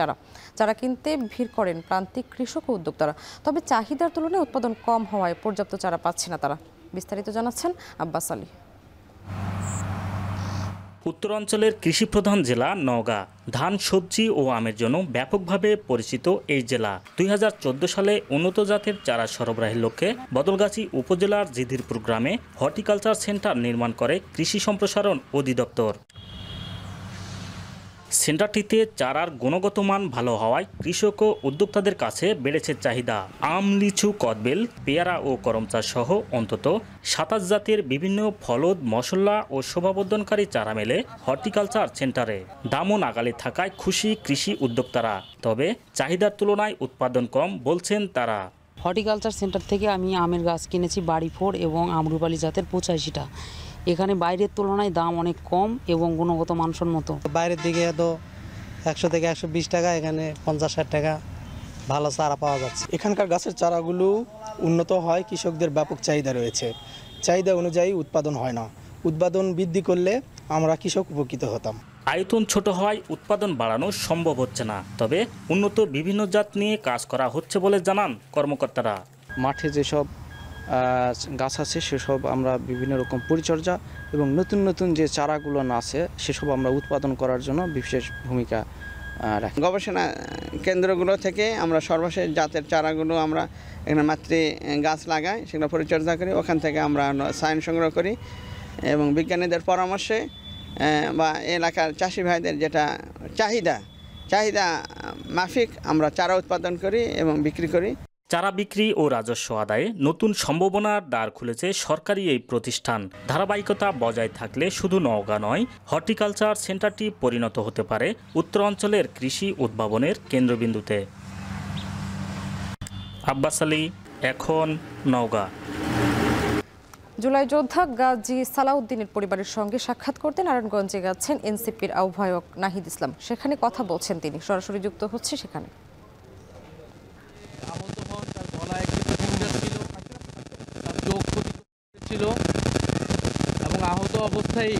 চারা কিনতে ভিড় করেন প্রান্তিক কৃষক ও উদ্যোক্তারা। তবে চাহিদার তুলনায় উৎপাদন কম হওয়ায় পর্যাপ্ত চারা পাচ্ছে না তারা। বিস্তারিত জানাচ্ছেন আব্বাস আলী। উত্তরাঞ্চলের কৃষিপ্রধান জেলা নওগাঁ ধান, সবজি ও আমের জন্য ব্যাপকভাবে পরিচিত এই জেলা 2014 সালে উন্নত জাতের চারা সরবরাহের লক্ষ্যে বদলগাছি উপজেলার জিধিরপুর গ্রামে হর্টিকালচার সেন্টার নির্মাণ করে কৃষি সম্প্রসারণ অধিদপ্তর। সেন্টারটিতে চারার গুণগত মান ভালো হওয়ায় কৃষক ও উদ্যোক্তাদের কাছে বেড়েছে চাহিদা। আম, লিচু, কদবেল, পেয়ারা ও করমচা সহ অন্তত 27 জাতের বিভিন্ন ফলদ, মশলা ও শোভাবর্ধনকারী চারা মেলে হর্টিকালচার সেন্টারে। দামও নাগালে থাকায় খুশি কৃষি উদ্যোক্তারা, তবে চাহিদার তুলনায় উৎপাদন কম বলছেন তারা। হর্টিকালচার সেন্টার থেকে আমি আমের গাছ কিনেছি বাড়ি 4 এবং আমরুপালি জাতের 85টা। এখানে বাইরের তুলনায় দাম অনেক কম এবং গুণগত মানসম্মত। বাইরের দিকে তো 100 থেকে 120 টাকা, এখানে 50-60 টাকা ভালো চারা পাওয়া যাচ্ছে। এখানকার গাছের চারাগুলো উন্নত হয়, কৃষকদের ব্যাপক চাহিদা রয়েছে। চাহিদা অনুযায়ী উৎপাদন হয় না, উৎপাদন বৃদ্ধি করলে আমরা কৃষক উপকৃত হতাম। আয়তন ছোট হওয়ায় উৎপাদন বাড়ানো সম্ভব হচ্ছে না, তবে উন্নত বিভিন্ন জাত নিয়ে কাজ করা হচ্ছে বলে জানান কর্মকর্তারা। মাঠে যেসব গাছ আছে সেসব আমরা বিভিন্ন রকম পরিচর্যা এবং নতুন নতুন যে চারাগুলো আছে সেসব আমরা উৎপাদন করার জন্য বিশেষ ভূমিকা রাখি। গবেষণা কেন্দ্রগুলো থেকে আমরা সর্বশেষ জাতের চারাগুলো আমরা এখানে মাতৃ গাছ লাগাই, সেগুলো পরিচর্যা করি, ওখান থেকে আমরা সাইন সংগ্রহ করি এবং বিজ্ঞানীদের পরামর্শে বা এলাকার চাষি ভাইদের যেটা চাহিদা মাফিক আমরা চারা উৎপাদন করি এবং বিক্রি করি। চারা বিক্রি ও রাজস্ব আদায়ে নতুন সম্ভাবনার দ্বার খুলেছে সরকারি এই প্রতিষ্ঠান। ধারাবাহিকতা বজায় থাকলে শুধু নওগাঁ নয়, হর্টিকালচার সেন্টারটি পরিণত হতে পারে উত্তরাঞ্চলের কৃষি উদ্ভাবনের কেন্দ্রবিন্দুতে। আব্বাস আলী, এখন নওগাঁ। জুলাই যোদ্ধা গাজী সালাউদ্দিনের পরিবারের সঙ্গে সাক্ষাৎ করতে নারায়ণগঞ্জে গেছেন এনসিপির আহ্বায়ক নাহিদ ইসলাম। সেখানে কথা বলছেন তিনি, সরাসরি যুক্ত হচ্ছে সেখানে। এবং আহত অবস্থায়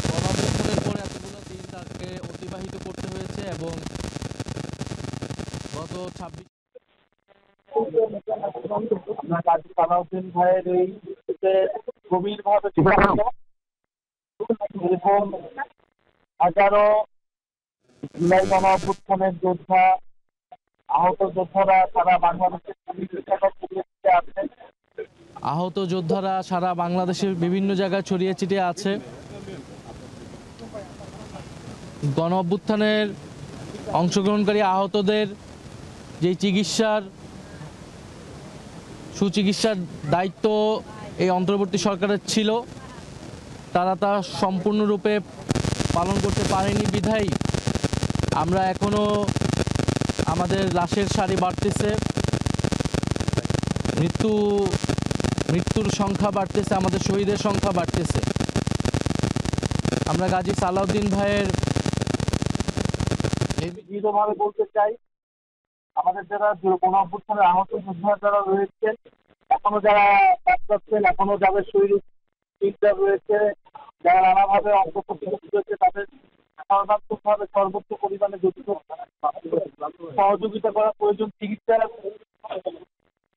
গণঅভ্যুত্থানের পরে এতগুলো দিন তাকে অতিবাহিত করতে হয়েছে এবং গত 26 কাজী সালাউদ্দিন ভাইয়ের এই গভীরভাবে এরকম হাজারো জুলাই গণঅভ্যুত্থানের যোদ্ধা, আহত যোদ্ধারা সারা বাংলাদেশের আছেন। আহত যোদ্ধারা সারা বাংলাদেশের বিভিন্ন জায়গায় ছড়িয়ে ছিটিয়ে আছে। গণ অভ্যুত্থানের অংশগ্রহণকারী আহতদের যে সুচিকিৎসার দায়িত্ব এই অন্তর্বর্তী সরকারের ছিল, তারা তা সম্পূর্ণরূপে পালন করতে পারেনি বিধায় আমরা এখনো আমাদের লাশের সারি বাড়তেছে, মৃত্যুর সংখ্যা বাড়তেছে, আমাদের শহীদের সংখ্যা বাড়তেছে। আমরা গাজী সালাউদ্দিন ভাইয়ের দৃঢ়ভাবে বলতে চাই, আমাদের যারা গণ অভ্যুত্থানের আহত যোদ্ধা যারা রয়েছেন, এখনো যারা করছেন, এখনো যাদের শরীর চিন্তা রয়েছে, যারা নানাভাবে অঙ্গপ্রতিরোধ রয়েছে, তাদের সর্বাত্মকভাবে সর্বোচ্চ পরিমাণে যথেষ্ট সহযোগিতা করা প্রয়োজন, চিকিৎসা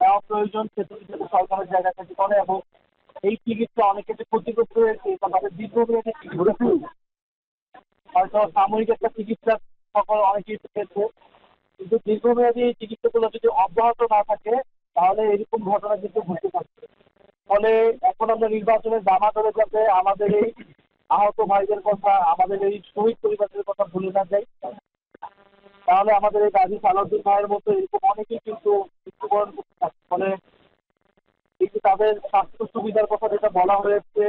দেওয়া প্রয়োজন, সেটা সরকারের জায়গা থেকে করে। এবং এই চিকিৎসা অনেকে যে ক্ষতিগ্রস্ত হয়েছে তাদের দীর্ঘমেয়াদী হয়তো সাময়িক একটা চিকিৎসা সকল অনেকেই পেয়েছে, কিন্তু দীর্ঘমেয়াদী এই চিকিৎসাগুলো যদি অব্যাহত না থাকে তাহলে এরকম ঘটনা কিন্তু ঘটতে পারছে। ফলে এখন আমরা নির্বাচনের দামা ধরে যাতে আমাদের এই আহত ভাইদের কথা, আমাদের এই শহীদ পরিবারের কথা ভুলে না যাই, তাহলে আমাদের এই গাজী সালাউদ্দিন ভাইয়ের মতো এরকম অনেকেই কিন্তু মৃত্যুবরণ করতে থাকে। ফলে কিন্তু তাদের স্বাস্থ্য সুবিধার কথা যেটা বলা হয়েছে,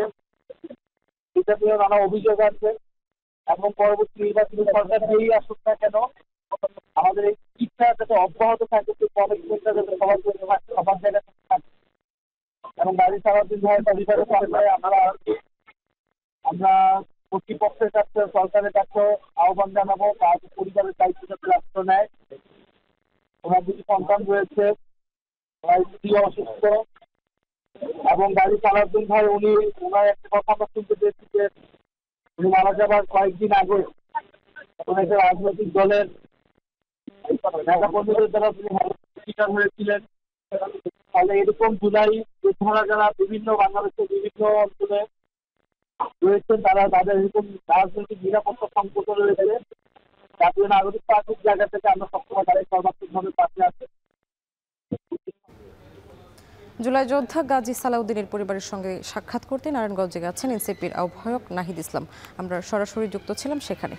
এটা নিয়ে নানা অভিযোগ আছে এবং পরবর্তী নির্বাচনী সরকার যেই আসুক না কেন আমাদের এই চিকিৎসা যাতে অব্যাহত থাকে, কমিটমেন্টটা যাতে সবার জায়গায় থাকে। এবং গাজী সালাউদ্দিন ভাইয়ের পরিবারের সামনে আমরা কর্তৃপক্ষের কাছে, সরকারের কাছে আহ্বান জানাবো তার পরিবারের দায়িত্ব যাতে রাষ্ট্র নেয়। ওনার দুটি সন্তান রয়েছে, স্ত্রী অসুস্থ, এবং গাজী সালাউদ্দিন ভাই ওনার একটা কথা আমরা শুনতে পেয়েছি যে উনি মারা যাবার কয়েকদিন আগে একটা রাজনৈতিক দলের নেতা কর্মীদের দ্বারা তিনি শিকার হয়েছিলেন। ফলে এরকম জুলাই যোদ্ধারা যারা বিভিন্ন বাংলাদেশের বিভিন্ন অঞ্চলে রয়েছেন, তাদের এরকম রাজনৈতিক নিরাপত্তা সংকট রয়েছে। জাতীয় নাগরিক পার্টির জায়গা থেকে আমরা সবসময় তাদের সর্বাত্মকভাবে পাশে আছি। জুলাই যোদ্ধা গাজী সালাউদ্দিনের পরিবারের সঙ্গে সাক্ষাৎ করতে নারায়ণগঞ্জে গেছেন এনসিপির আহ্বায়ক নাহিদ ইসলাম। আমরা সরাসরি যুক্ত ছিলাম সেখানে।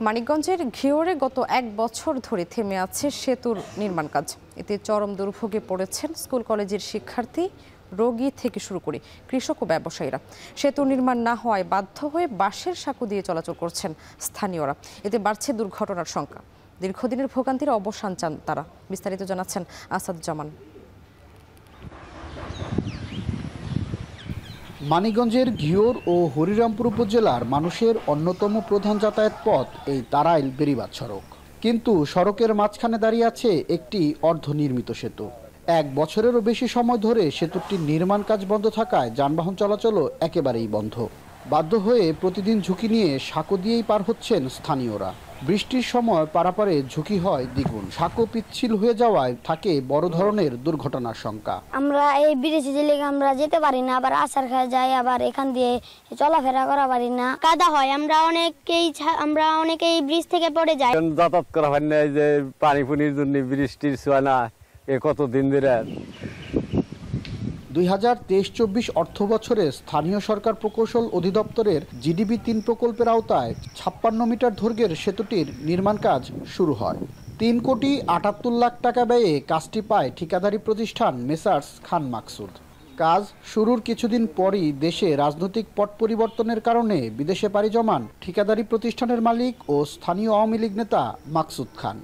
মানিকগঞ্জের ঘিওরে গত 1 বছর ধরে থেমে আছে সেতুর নির্মাণ কাজ। এতে চরম দুর্ভোগে পড়েছেন স্কুল কলেজের শিক্ষার্থী, রোগী থেকে শুরু করে কৃষক ও ব্যবসায়ীরা। সেতু নির্মাণ না হওয়ায় বাধ্য হয়ে বাঁশের সাঁকো দিয়ে চলাচল করছেন স্থানীয়রা। এতে বাড়ছে দুর্ঘটনার সংখ্যা। দীর্ঘদিনের ভোগান্তির অবসান চান তারা। বিস্তারিত জানাচ্ছেন আসাদুজ্জামান। মানিকগঞ্জের ঘিওর ও হরিরামপুর উপজেলার মানুষের অন্যতম প্রধান যাতায়াত পথ এই তারাইল বেড়িবাঁধ সড়ক। কিন্তু সড়কের মাঝখানে দাঁড়িয়ে আছে একটি অর্ধনির্মিত সেতু। 1 বছরেরও বেশি সময় ধরে সেতুটির নির্মাণ কাজ বন্ধ থাকায় যানবাহন চলাচলও একেবারেই বন্ধ। বাধ্য হয়ে প্রতিদিন ঝুঁকি নিয়ে সাঁকো দিয়েই পার হচ্ছেন স্থানীয়রা। বৃষ্টির সময় পারাপারে ঝুঁকি হয় দ্বিগুণ। সাঁকো পিচ্ছিল হয়ে যাওয়ায় থাকে বড় ধরনের দুর্ঘটনার শঙ্কা। আমরা এই ব্রিজে দিলে আমরা যেতে পারি না, আবার আসার খায় যাই, আবার এখান দিয়ে চলাফেরা করা পারি না, কাদা হয়। আমরা অনেকেই ব্রিজ থেকে পড়ে যাই। যাতায়াত করা হয় না, যে পানি ফুনির জন্য বৃষ্টির ছোঁয়া না এ কতদিন ধরে। 2023-24 অর্থ বছরে স্থানীয় সরকার প্রকৌশল অধিদপ্তরের জিডিবি 3 প্রকল্পের আওতায় 56 মিটার দৈর্ঘ্যের সেতুটির নির্মাণ কাজ শুরু হয়। 3 কোটি 78 লাখ টাকা ব্যয়ে কাজটি পায় ঠিকাদারি প্রতিষ্ঠান মেসার্স খান মাকসুদ। কাজ শুরুর কিছুদিন পরই দেশে রাজনৈতিক পট পরিবর্তনের কারণে বিদেশে পাড়ি জমান ঠিকাদারি প্রতিষ্ঠানের মালিক ও স্থানীয় আওয়ামী লীগ নেতা মাকসুদ খান।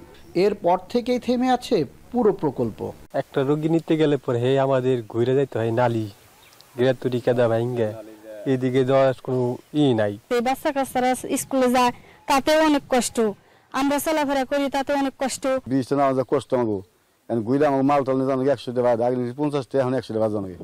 এরপর থেকেই থেমে আছে পুরো প্রকল্প। একটা রোগী নিতে গেলে পরে আমাদের ঘুরে যাইতে হয় নালি, গিরাতুরি কাদা ভাঙ্গে, এদিকে যাওয়ার কোনো নাই। বাচ্চা কাচ্চারা স্কুলে যায়, তাতেও অনেক কষ্ট। আমরা চলাফেরা করি, তাতে অনেক কষ্ট। বৃষ্টি না আমাদের কষ্ট আমাকে, ঘুরে আমার মাল টাল নিয়ে 100 টাকা, আগে 50 টাকা, এখন 100 টাকা জানাবে।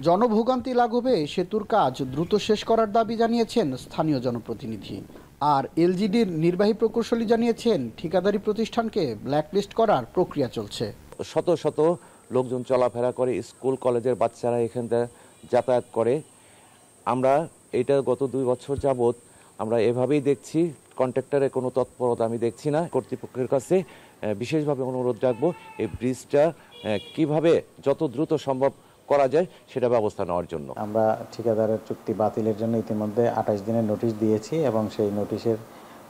জনভোগান্তি লাঘবে সেতুর কাজ দ্রুত শেষ করার দাবি জানিয়েছেন স্থানীয় জনপ্রতিনিধি। আর এলজিডির নির্বাহী প্রকৌশলী জানিয়েছেন ঠিকাদারি প্রতিষ্ঠানকে ব্ল্যাকলিস্ট করার প্রক্রিয়া চলছে। শত শত লোকজন চলাফেরা করে, স্কুল কলেজের বাচ্চারা এখান থেকে যাতায়াত করে। আমরা এটা গত 2 বছর যাবৎ আমরা এভাবেই দেখছি, কন্ট্রাক্টরের কোনো তৎপরতা আমি দেখছি না। কর্তৃপক্ষের কাছে বিশেষভাবে অনুরোধ রাখবো এই ব্রিজটা কিভাবে যত দ্রুত সম্ভব করা যায় সেটা ব্যবস্থা নেওয়ার জন্য। আমরা ঠিকাদারের চুক্তি বাতিলের জন্য ইতিমধ্যে 28 দিনের নোটিশ দিয়েছি এবং সেই নোটিশের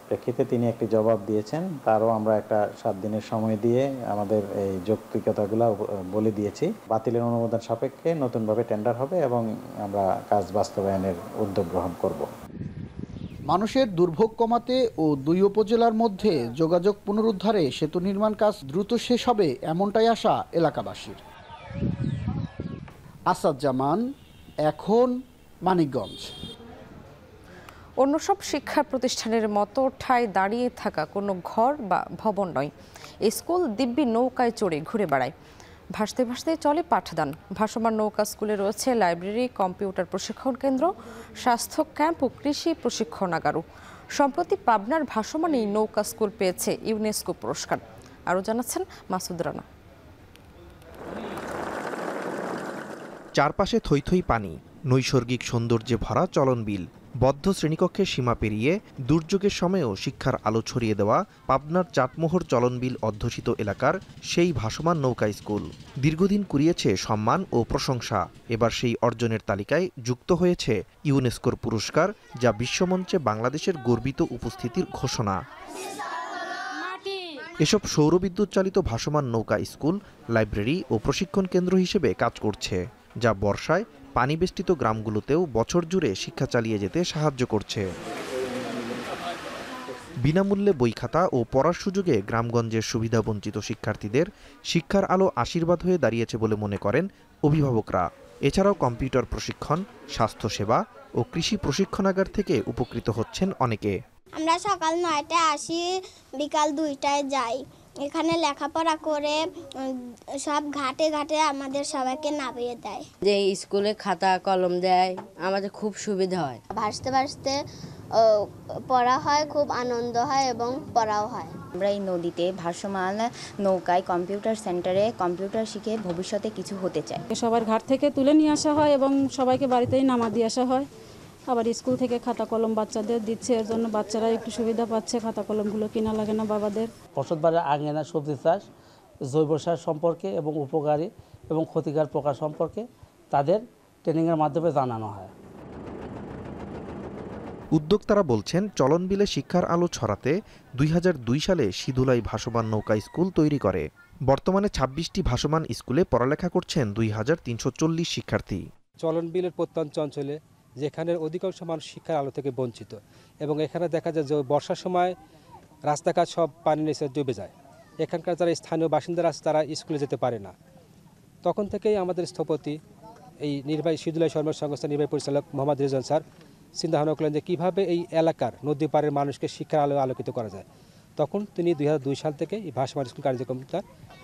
প্রেক্ষিতে তিনি একটি জবাব দিয়েছেন। তারও আমরা একটা 7 দিনের সময় দিয়ে আমাদের এই যৌক্তিকতাগুলো বলে দিয়েছি। বাতিলের অনুমোদন সাপেক্ষে নতুনভাবে টেন্ডার হবে এবং আমরা কাজ বাস্তবায়নের উদ্যোগ গ্রহণ করব। মানুষের দুর্ভোগ কমাতে ও 2 উপজেলার মধ্যে যোগাযোগ পুনরুদ্ধারে সেতু নির্মাণ কাজ দ্রুত শেষ হবে এমনটাই আশা এলাকাবাসীর। আসাদ জামান, এখন মানিকগঞ্জ। অন্য সব শিক্ষা প্রতিষ্ঠানের মতো ঠায় দাঁড়িয়ে থাকা কোনো ঘর বা ভবন নয়। এই স্কুল দিব্যি নৌকায় চড়ে ঘুরে বেড়ায়। ভাসতে ভাসতে চলে পাঠদান। ভাসমান নৌকা স্কুলে রয়েছে লাইব্রেরি, কম্পিউটার প্রশিক্ষণ কেন্দ্র, স্বাস্থ্য ক্যাম্প ও কৃষি প্রশিক্ষণাগারও। সম্প্রতি পাবনার ভাসমান এই নৌকা স্কুল পেয়েছে ইউনেস্কো পুরস্কার। আরও জানাচ্ছেন মাসুদ রানা। চারপাশে থই থই পানি, নৈসর্গিক সৌন্দর্যে ভরা চলন বিল। বদ্ধ শ্রেণীকক্ষের সীমা পেরিয়ে দুর্যোগের সময়েও শিক্ষার আলো ছড়িয়ে দেওয়া পাবনার চাটমোহর চলনবিল অধ্যুষিত এলাকার সেই ভাসমান নৌকা স্কুল দীর্ঘদিন কুড়িয়েছে সম্মান ও প্রশংসা। এবার সেই অর্জনের তালিকায় যুক্ত হয়েছে ইউনেস্কোর পুরস্কার, যা বিশ্বমঞ্চে বাংলাদেশের গর্বিত উপস্থিতির ঘোষণা। এসব সৌরবিদ্যুৎ চালিত ভাসমান নৌকা স্কুল লাইব্রেরি ও প্রশিক্ষণ কেন্দ্র হিসেবে কাজ করছে, যা বর্ষায় পানিবেষ্টিত গ্রামগুলোতেও বছর জুড়ে শিক্ষা চালিয়ে যেতে সাহায্য করছে। বিনামূল্যে বই খাতা ও পড়ার সুযোগে গ্রামগঞ্জের সুবিধাবঞ্চিত শিক্ষার্থীদের শিক্ষার আলো আশীর্বাদ হয়ে দাঁড়িয়েছে বলে মনে করেন অভিভাবকরা। এছাড়াও কম্পিউটার প্রশিক্ষণ, স্বাস্থ্যসেবা ও কৃষি প্রশিক্ষণাগার থেকে উপকৃত হচ্ছেন অনেকে। আমরা সকাল 9টায় আসি, বিকাল 2টায় যাই। এখানে লেখাপড়া করে সব ঘাটে ঘাটে আমাদের সবাইকে নামিয়ে দেয়। যে স্কুলে খাতা কলম দেয়, আমাদের খুব সুবিধা হয়। ভাসতে ভাসতে পড়া হয়, খুব আনন্দ হয় এবং পড়াও হয়। আমরা এই নদীতে ভাসমান নৌকায় কম্পিউটার সেন্টারে কম্পিউটার শিখে ভবিষ্যতে কিছু হতে চাই। সবার ঘাট থেকে তুলে নিয়ে আসা হয় এবং সবাইকে বাড়িতেই নামা দিয়ে আসা হয়। আবার স্কুল থেকে খাতা কলম বাচ্চাদের দিচ্ছে, এর জন্য বাচ্চারা একটু সুবিধা পাচ্ছে, খাতা কলমগুলো কিনা লাগে না বাবাদের। ফসল বাড়ির আঙিনা সবজি চাষ, জৈব সার সম্পর্কে এবং উপকারী এবং ক্ষতিকর প্রকার সম্পর্কে তাদের ট্রেনিংয়ের মাধ্যমে জানানো হয়। উদ্যোক্তারা বলছেন, চলনবিলে শিক্ষার আলো ছড়াতে 2002 সালে সিধুলাই ভাসমান নৌকা স্কুল তৈরি করে। বর্তমানে 26টি ভাসমান স্কুলে পড়ালেখা করছেন 2340 শিক্ষার্থী। চলনবিলের প্রত্যন্ত অঞ্চলে যেখানে অধিকাংশ মানুষ শিক্ষার আলো থেকে বঞ্চিত, এবং এখানে দেখা যায় যে বর্ষার সময় রাস্তাঘাট সব পানি নিচে ডুবে যায়। এখানকার যারা স্থানীয় বাসিন্দারা আছে তারা স্কুলে যেতে পারে না। তখন থেকেই আমাদের স্থপতি এই নির্বাহী সিধুলাই শর্মা সংস্থার নির্বাহী পরিচালক মোহাম্মদ রিজন স্যার চিন্তা ভাবনা করলেন যে কীভাবে এই এলাকার নদী পাড়ের মানুষকে শিক্ষার আলো আলোকিত করা যায়। তখন তিনি 2002 সাল থেকে এই ভাসমান স্কুল কার্যক্রমটা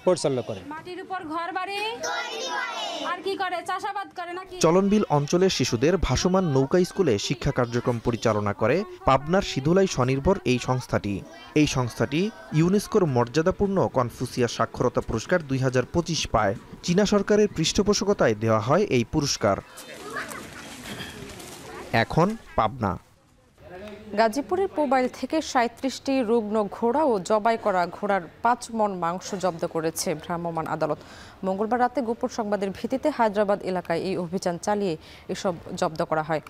পরিচালনা করেন। মাটির উপর ঘর বাড়ি আর কি করে, চাষাবাদ করে নাকি? চলনবিল অঞ্চলের শিশুদের ভাসমান নৌকা স্কুলে শিক্ষা কার্যক্রম পরিচালনা করে পাবনার সিধুলাই স্বনির্ভর এই সংস্থাটি। এই সংস্থাটি ইউনেস্কোর মর্যাদাপূর্ণ কনফুসিয়াস সাক্ষরতা পুরস্কার 2025 পায়। চীনা সরকারের পৃষ্ঠপোষকতায় দেওয়া হয় এই পুরস্কার। এখন পাবনা। গাজীপুরের পোবাইল থেকে 37টি রুগ্ন ঘোড়া ও জবাই করা ঘোড়ার 5 মণ মাংস জব্দ করেছে ভ্রাম্যমাণ আদালত। মঙ্গলবার রাতে গোপন সংবাদের ভিত্তিতে হায়দ্রাবাদ এলাকায় এই অভিযান চালিয়ে এসব জব্দ করা হয়।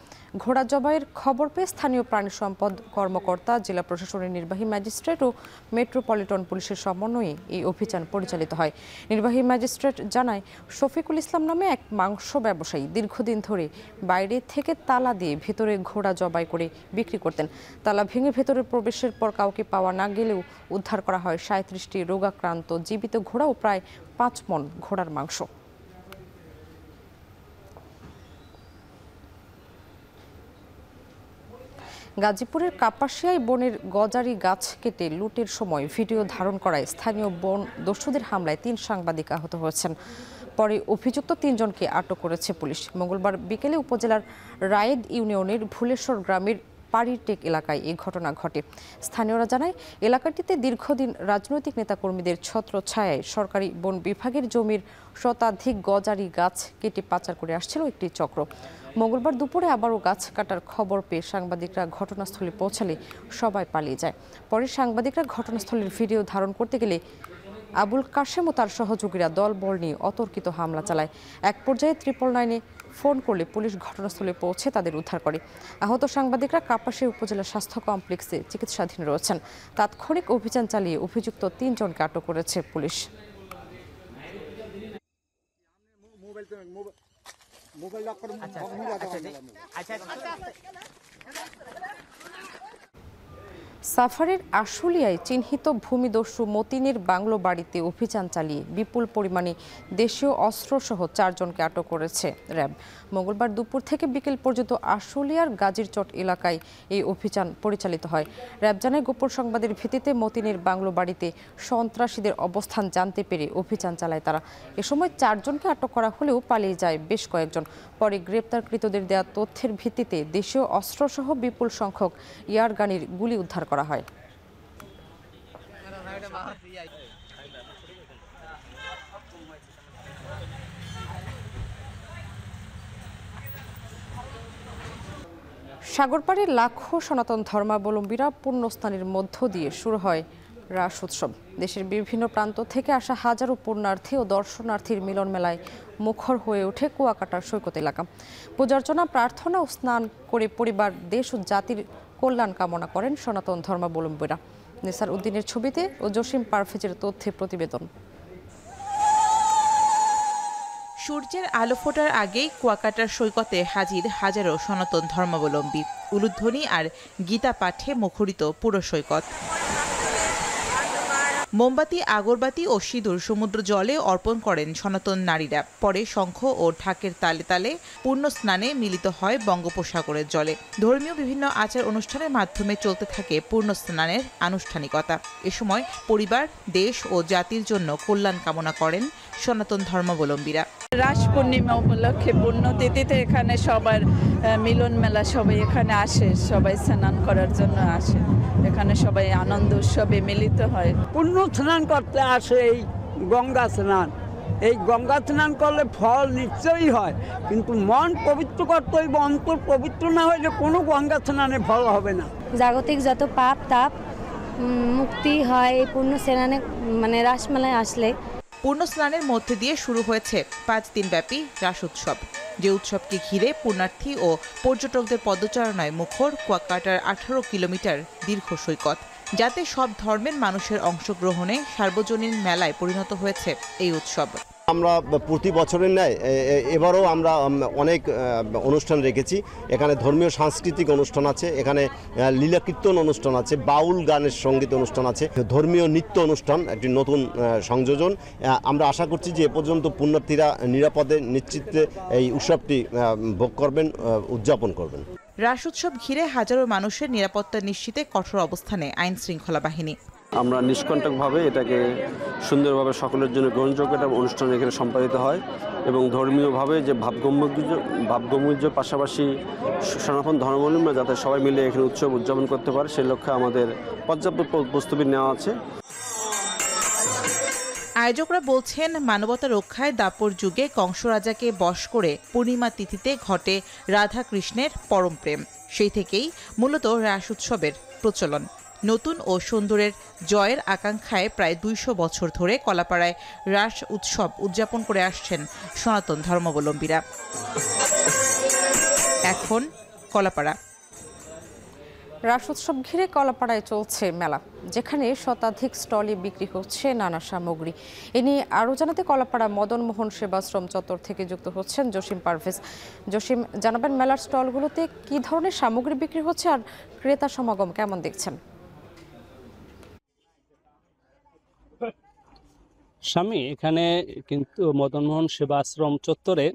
ঘোড়া জবাইয়ের খবর পেয়ে স্থানীয় প্রাণী সম্পদ কর্মকর্তা, জেলা প্রশাসনের নির্বাহী ম্যাজিস্ট্রেট ও মেট্রোপলিটন পুলিশের সমন্বয়ে এই অভিযান পরিচালিত হয়। নির্বাহী ম্যাজিস্ট্রেট জানায়, শফিকুল ইসলাম নামে এক মাংস ব্যবসায়ী দীর্ঘদিন ধরে বাইরে থেকে তালা দিয়ে ভেতরে ঘোড়া জবাই করে বিক্রি করতেন। তালা ভেঙে ভেতরে প্রবেশের পর কাউকে পাওয়া না গেলেও উদ্ধার করা হয় 37টি রোগাক্রান্ত জীবিত ঘোড়া ও প্রায় 5 মণ ঘোড়ার মাংস। গাজীপুরের কাপাসিয়ায় বনের গজারি গাছ কেটে লুটের সময় ভিডিও ধারণ করায় স্থানীয় বন দস্যুদের হামলায় 3 সাংবাদিক আহত হয়েছেন। পরে অভিযুক্ত 3 জনকে আটক করেছে পুলিশ। মঙ্গলবার বিকেলে উপজেলার রায়েদ ইউনিয়নের ভুলেশ্বর গ্রামের পাড়িরটেক এলাকায় এই ঘটনা ঘটে। স্থানীয়রা জানায়, এলাকাটিতে দীর্ঘদিন রাজনৈতিক নেতাকর্মীদের ছত্রছায়ায় সরকারি বন বিভাগের জমির শতাধিক গজারি গাছ কেটে পাচার করে আসছিল একটি চক্র। মঙ্গলবার দুপুরে আবারও গাছ কাটার খবর পেয়ে সাংবাদিকরা ঘটনাস্থলে পৌঁছালে সবাই পালিয়ে যায়। পরে সাংবাদিকরা ঘটনাস্থলের ভিডিও ধারণ করতে গেলে আবুল কাশেম ও তার সহযোগীরা দলবল নিয়ে অতর্কিত হামলা চালায়। এক পর্যায়ে 999-এ ফোন করলে পুলিশ ঘটনাস্থলে পৌঁছে তাদের উদ্ধার করে। আহত সাংবাদিকরা কাপাসিয়া উপজেলা স্বাস্থ্য কমপ্লেক্সে চিকিৎসাধীন রয়েছেন। তাৎক্ষণিক অভিযান চালিয়ে অভিযুক্ত 3 জনকে আটক করেছে পুলিশ। সাফারের আশুলিয়ায় চিহ্নিত ভূমিদস্যু মতিনের বাংলো বাড়িতে অভিযান চালিয়ে বিপুল পরিমাণে দেশীয় অস্ত্রসহ 4 জনকে আটক করেছে র্যাব। মঙ্গলবার দুপুর থেকে বিকেল পর্যন্ত আশুলিয়ার গাজীরচট এলাকায় এই অভিযান পরিচালিত হয়। র্যাব জানায়, গোপন সংবাদের ভিত্তিতে মতিনের বাংলো বাড়িতে সন্ত্রাসীদের অবস্থান জানতে পেরে অভিযান চালায় তারা। এ সময় 4 জনকে আটক করা হলেও পালিয়ে যায় বেশ কয়েকজন। পরে গ্রেপ্তারকৃতদের দেওয়া তথ্যের ভিত্তিতে দেশীয় অস্ত্রসহ বিপুল সংখ্যক ইয়ারগানের গুলি উদ্ধার করা হয়। সাগরপাড়ের লাখো সনাতন ধর্মাবলম্বীরা পুণ্যস্নানের মধ্য দিয়ে শুরু হয় রাস উৎসব। দেশের বিভিন্ন প্রান্ত থেকে আসা হাজারো পুণ্যার্থী ও দর্শনার্থীর মিলন মেলায় মুখর হয়ে ওঠে কুয়াকাটার সৈকত এলাকা। পূজার্চনা, প্রার্থনা ও স্নান করে পরিবার, দেশ ও জাতির কল্যাণ কামনা করেন সনাতন ধর্মাবলম্বীরা। নিসার উদ্দিনের ছবিতে ও জসিম পারভেজের তথ্যে প্রতিবেদন। সূর্যের আলো ফোটার আগেই কুয়াকাটার সৈকতে হাজির হাজারো সনাতন ধর্মাবলম্বী। উলুধ্বনি আর গীতা পাঠে মুখরিত পুরো সৈকত। মোমবাতি, আগরবাতি ও সিঁদুর সমুদ্র জলে অর্পণ করেন সনাতন নারীরা। পরে শঙ্খ ও ঢাকের তালে তালে পূর্ণ স্নানে মিলিত হয় বঙ্গোপসাগরের জলে। ধর্মীয় বিভিন্ন আচার অনুষ্ঠানের মাধ্যমে চলতে থাকে পূর্ণ স্নানের আনুষ্ঠানিকতা। এ সময় পরিবার, দেশ ও জাতির জন্য কল্যাণ কামনা করেন সনাতন ধর্মাবলম্বীরা। রাস পূর্ণিমা উপলক্ষে পুণ্যতিথিতে এখানে সবার মিলন মেলা, সবাই এখানে আসে, সবাই স্নান করার জন্য আসে। এখানে সবাই আনন্দ উৎসবে মিলিত হয়। পুণ্য স্নান করতে আসে এই গঙ্গা স্নান। এই গঙ্গা স্নান করলে ফল নিশ্চয়ই হয়, কিন্তু মন পবিত্র করতে হইবে। অন্তর পবিত্র না হইলে কোনো গঙ্গা স্নানে ফল হবে না। জাগতিক যত পাপ তাপ মুক্তি হয় এই পুণ্য স্নানে, মানে রাসমেলায় আসলে। পূর্ণ স্নানের মধ্যে দিয়ে শুরু হয়েছে 5 দিনব্যাপী রাস উৎসব। যে উৎসবকে ঘিরে পুণ্যার্থী ও পর্যটকদের পদচারণায় মুখর কুয়াকাটার 18 কিলোমিটার দীর্ঘ সৈকত, যাতে সব ধর্মের মানুষের অংশগ্রহণে সার্বজনীন মেলায় পরিণত হয়েছে এই উৎসব। আমরা প্রতি বছরের ন্যায় এবারও আমরা অনেক অনুষ্ঠান রেখেছি। এখানে ধর্মীয় সাংস্কৃতিক অনুষ্ঠান আছে, এখানে লীলা কীর্তন অনুষ্ঠান আছে, বাউল গানের সঙ্গীত অনুষ্ঠান আছে, ধর্মীয় নৃত্য অনুষ্ঠান, একটি নতুন সংযোজন। আমরা আশা করছি যে এ পর্যন্ত পুণ্যার্থীরা নিরাপদে নিশ্চিতে এই উৎসবটি ভোগ করবেন, উদযাপন করবেন। রাস উৎসব ঘিরে হাজারো মানুষের নিরাপত্তা নিশ্চিতে কঠোর অবস্থানে আইন শৃঙ্খলা বাহিনী। আমরা নিষ্কণ্টকভাবে এটাকে সুন্দরভাবে সকলের জন্য গ্রহণযোগ্য একটা অনুষ্ঠান এখানে সম্পাদিত হয় এবং ধর্মীয়ভাবে যে ভাবগম্ভীর্য পাশাপাশি সনাতন ধর্মাবলম্বী যাতে সবাই মিলে এখানে উৎসব উদযাপন করতে পারে সেই লক্ষ্যে আমাদের পর্যাপ্ত প্রস্তুতি নেওয়া আছে। আয়োজকরা বলছেন, মানবতা রক্ষায় দাপর যুগে কংস রাজাকে বশ করে পূর্ণিমা তিথিতে ঘটে রাধা কৃষ্ণের পরম প্রেম। সেই থেকেই মূলত রাস উৎসবের প্রচলন। নতুন ও সুন্দরের জয়ের আকাঙ্ক্ষায় প্রায় 200 বছর ধরে কলাপাড়ায় রাস উৎসব উদযাপন করে আসছেন সনাতন ধর্মাবলম্বীরা। এখন কলাপাড়া। রাস উৎসব ঘিরে কলাপাড়ায় চলছে মেলা, যেখানে শতাধিক স্টলে বিক্রি হচ্ছে নানা সামগ্রী। এ নিয়ে আরও জানাতে কলাপাড়া মদন মোহন সেবাশ্রম চত্বর থেকে যুক্ত হচ্ছেন জসিম পারভেজ। জসিম, জানাবেন মেলার স্টলগুলোতে কি ধরনের সামগ্রী বিক্রি হচ্ছে আর ক্রেতা সমাগম কেমন দেখছেন? স্বামী, এখানে কিন্তু মদনমোহন সেবাশ্রম চত্বরে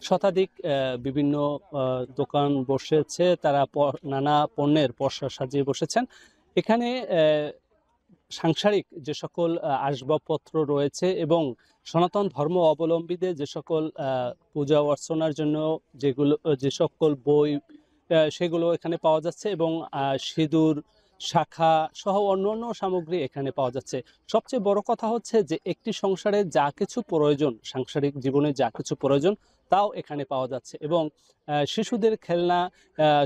শতাধিক বিভিন্ন দোকান বসেছে। তারা নানা পণ্যের পসরা সাজিয়ে বসেছেন। এখানে সাংসারিক যে সকল আসবাবপত্র রয়েছে এবং সনাতন ধর্ম অবলম্বীদের যে সকল পূজা অর্চনার জন্য যে সকল বই সেগুলো এখানে পাওয়া যাচ্ছে এবং সিঁদুর, শাখা সহ অন্যান্য সামগ্রী এখানে পাওয়া যাচ্ছে। সবচেয়ে বড় কথা হচ্ছে যে একটি সংসারে যা কিছু প্রয়োজন, সাংসারিক জীবনে যা কিছু প্রয়োজন তাও এখানে পাওয়া যাচ্ছে এবং শিশুদের খেলনা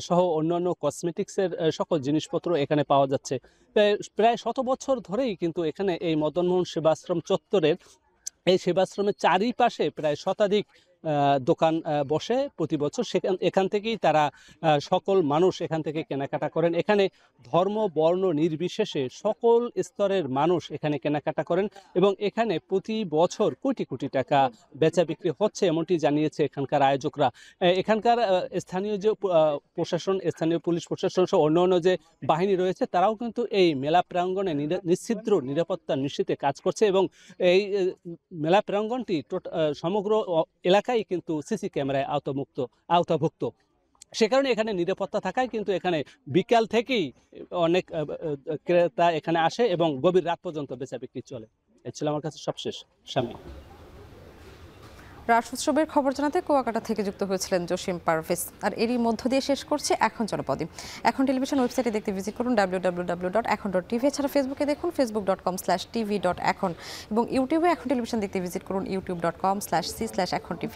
সহ অন্যান্য কসমেটিক্সের সকল জিনিসপত্র এখানে পাওয়া যাচ্ছে। প্রায় 100 বছর ধরেই কিন্তু এখানে এই মদন মোহন সেবাশ্রম চত্বরের এই সেবাশ্রমের চারিপাশে প্রায় শতাধিক দোকান বসে প্রতি বছর। এখান থেকেই তারা সকল মানুষ এখান থেকে কেনাকাটা করেন। এখানে ধর্ম বর্ণ নির্বিশেষে সকল স্তরের মানুষ এখানে কেনাকাটা করেন এবং এখানে প্রতি বছর কোটি কোটি টাকা বেচা বিক্রি হচ্ছে এমনটি জানিয়েছে এখানকার আয়োজকরা। এখানকার স্থানীয় যে প্রশাসন, স্থানীয় পুলিশ প্রশাসন সহ অন্যান্য যে বাহিনী রয়েছে তারাও কিন্তু এই মেলা প্রাঙ্গণে নিশ্চিদ্র নিরাপত্তা নিশ্চিতে কাজ করছে এবং এই মেলা প্রাঙ্গণটি সমগ্র এলাকায় কিন্তু সিসি ক্যামেরায় আওতাভুক্ত। সে কারণে এখানে নিরাপত্তা থাকায় কিন্তু এখানে বিকাল থেকেই অনেক ক্রেতা এখানে আসে এবং গভীর রাত পর্যন্ত বেচা বিক্রি চলে। এই ছিল আমার কাছে সবশেষ। স্বামী রাস উৎসবের খবর জানাতে কুয়াকাটা থেকে যুক্ত হয়েছিলেন জসিম পারভেজ। আর এরই মধ্য দিয়ে শেষ করছে এখন জনপদে। এখন টেলিভিশন ওয়েবসাইটে দেখতে ভিজিট করুন www.এখন.tv। এছাড়া ফেসবুকে দেখুন facebook.com/tv.এখন এবং ইউটিউবে এখন টেলিভিশন দেখতে ভিজিট করুন youtube.com/c/echontv।